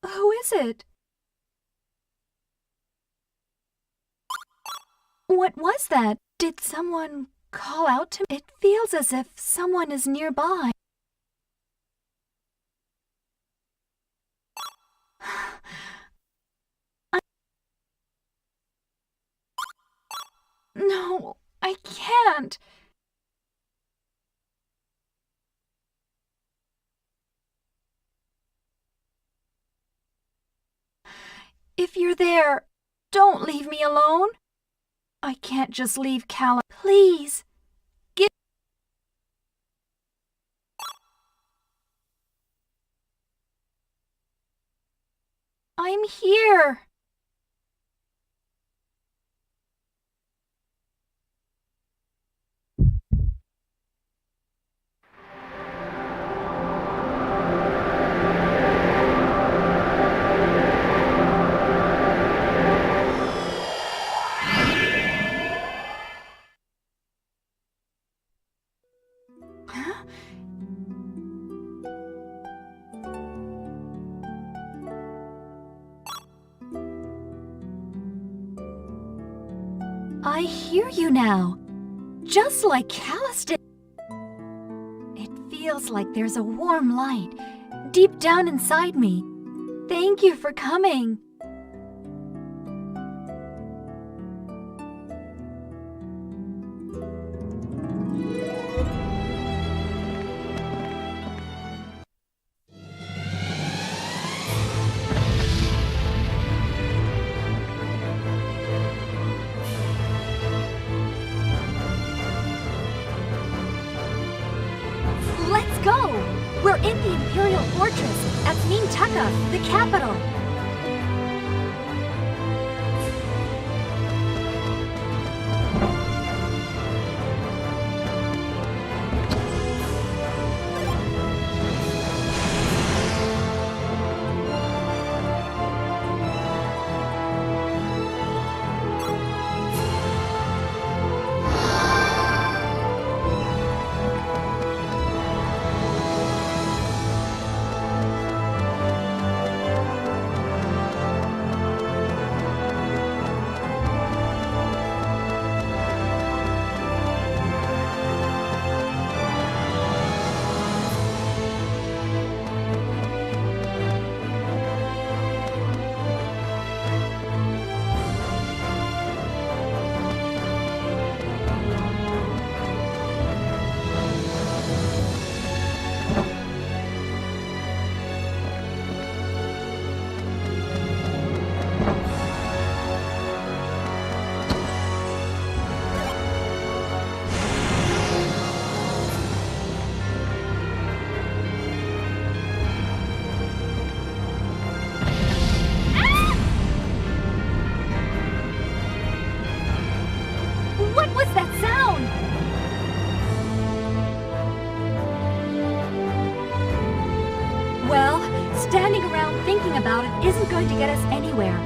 Who is it? What was that? Did someone call out to me? It feels as if someone is nearby. No, I can't. If you're there, don't leave me alone. I can't just leave Calla. Please, give... I'm here. I hear you now, just like Callus did. It feels like there's a warm light deep down inside me. Thank you for coming. Let's go! We're in the Imperial Fortress at Mintaka, the capital. What was that sound? Well, standing around thinking about it isn't going to get us anywhere.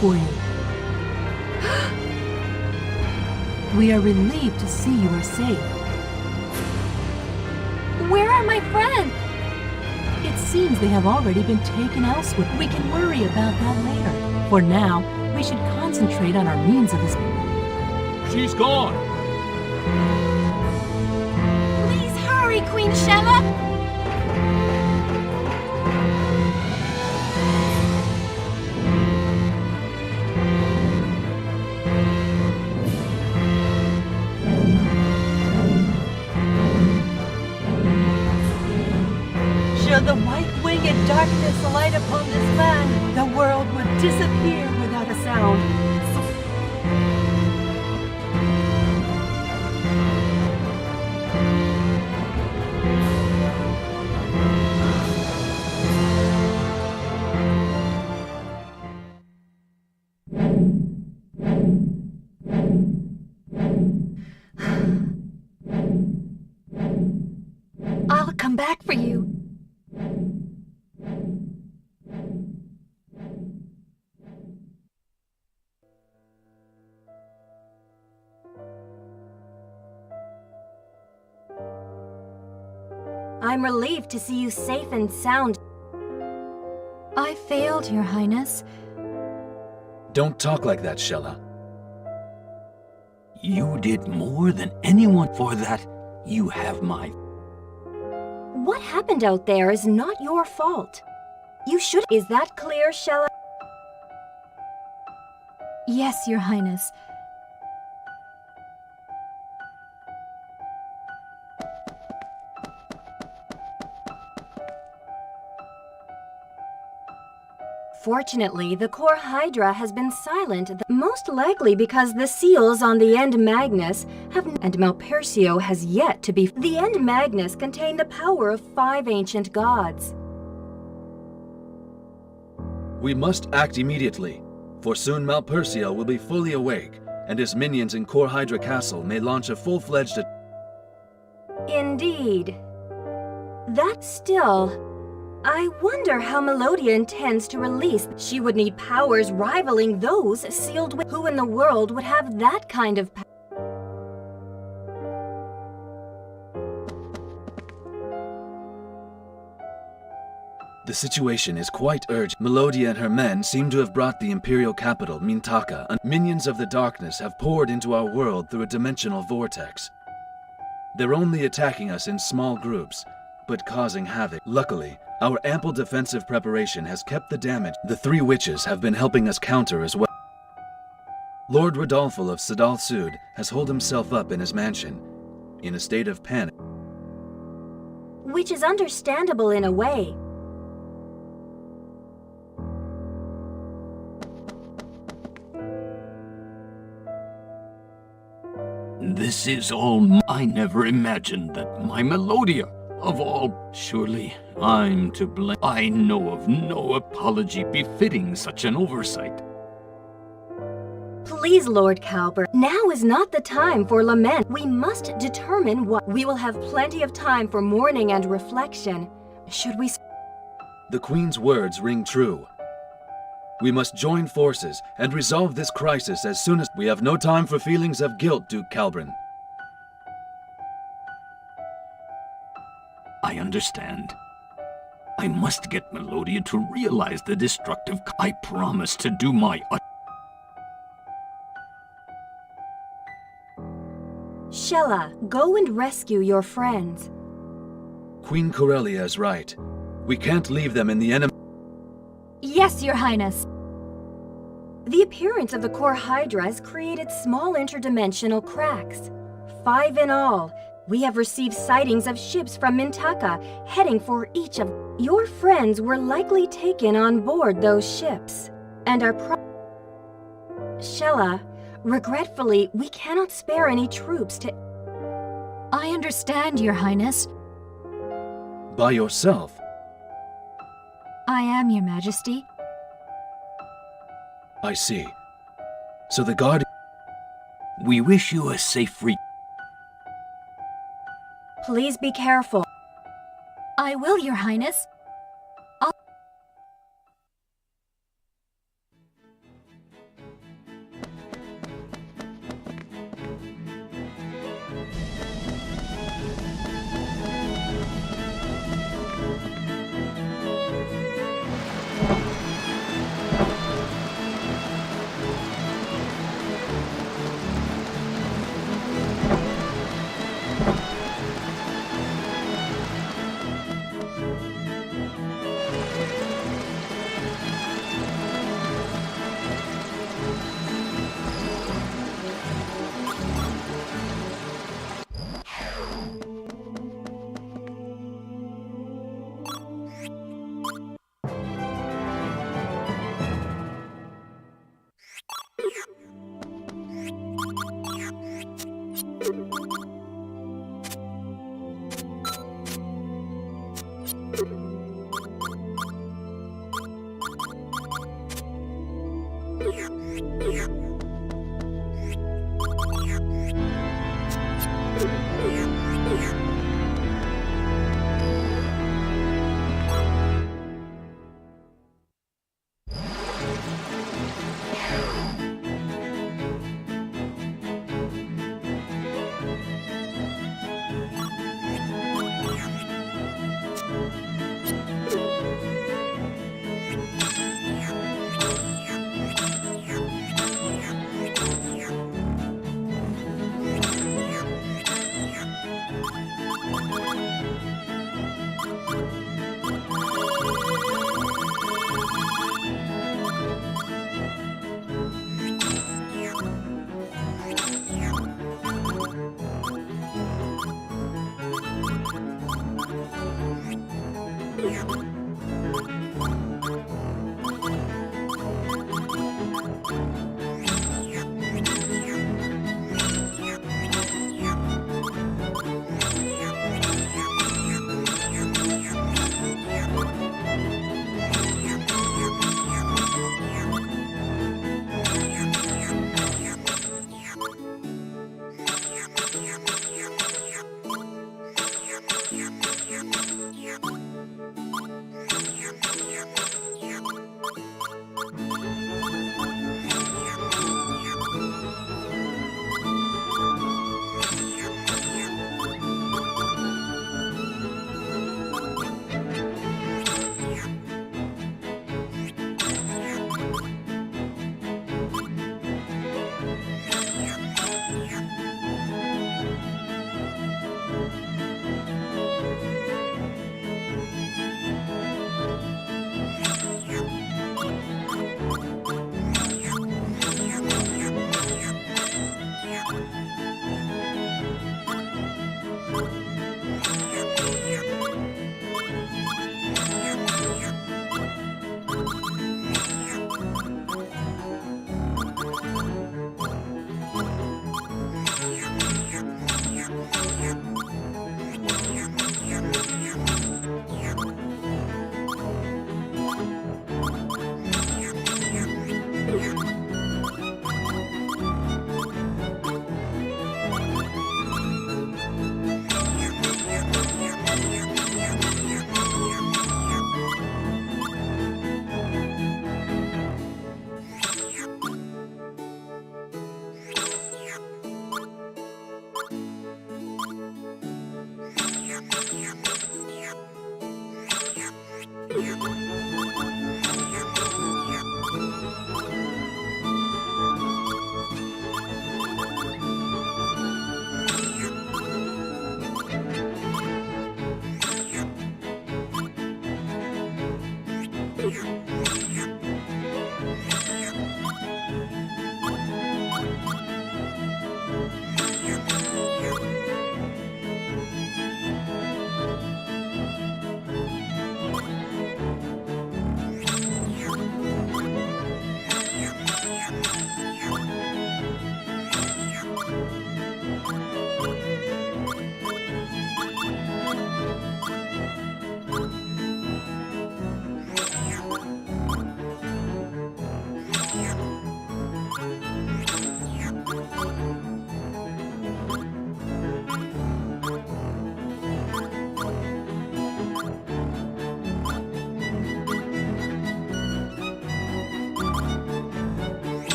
for you. We are relieved to see you are safe. Where are my friends? It seems they have already been taken elsewhere. We can worry about that later. For now, we should concentrate on our means of escape. She's gone! Please hurry, Queen Shella! Should the white-winged darkness alight upon this land, the world would disappear without a sound. I'll come back for you. I'm relieved to see you safe and sound. I failed, Your Highness. Don't talk like that, Shella. You did more than anyone. For that, you have my... What happened out there is not your fault. You should... Is that clear, Shella? Yes, Your Highness. Fortunately, the core Hydra has been silent, most likely because the seals on the End Magnus have... And Malpersio has yet to be... The End Magnus contain the power of 5 ancient gods. We must act immediately, for soon Malpersio will be fully awake, and his minions in Core Hydra Castle may launch a full-fledged... Indeed. That still... I wonder how Melodia intends to release. She would need powers rivaling those sealed with... Who in the world would have that kind of power? The situation is quite urgent. Melodia and her men seem to have brought the imperial capital, Mintaka, and minions of the darkness have poured into our world through a dimensional vortex. They're only attacking us in small groups, but causing havoc. Luckily, our ample defensive preparation has kept the damage. The 3 witches have been helping us counter as well. Lord Rodolfo of Sadal Sud has holed himself up in his mansion, in a state of panic. Which is understandable in a way. This is all I never imagined that my Melodia, of all, surely I'm to blame. I know of no apology befitting such an oversight. Please, Lord Calber, now is not the time for lament. We must determine what... We will have plenty of time for mourning and reflection. Should we... The Queen's words ring true. We must join forces and resolve this crisis as soon as... We have no time for feelings of guilt, Duke Calbrin. I understand. I must get Melodia to realize the destructive... I promise to do my... Shella, go and rescue your friends. Queen Corellia is right. We can't leave them in the enemy... Yes, Your Highness. The appearance of the core Hydra has created small interdimensional cracks. 5 in all. We have received sightings of ships from Mintaka heading for each of... Your friends were likely taken on board those ships, and are Shella, regretfully, we cannot spare any troops to... I understand, Your Highness. By yourself? I am, Your Majesty. I see. So the guard... We wish you a safe return. Please be careful. I will, Your Highness.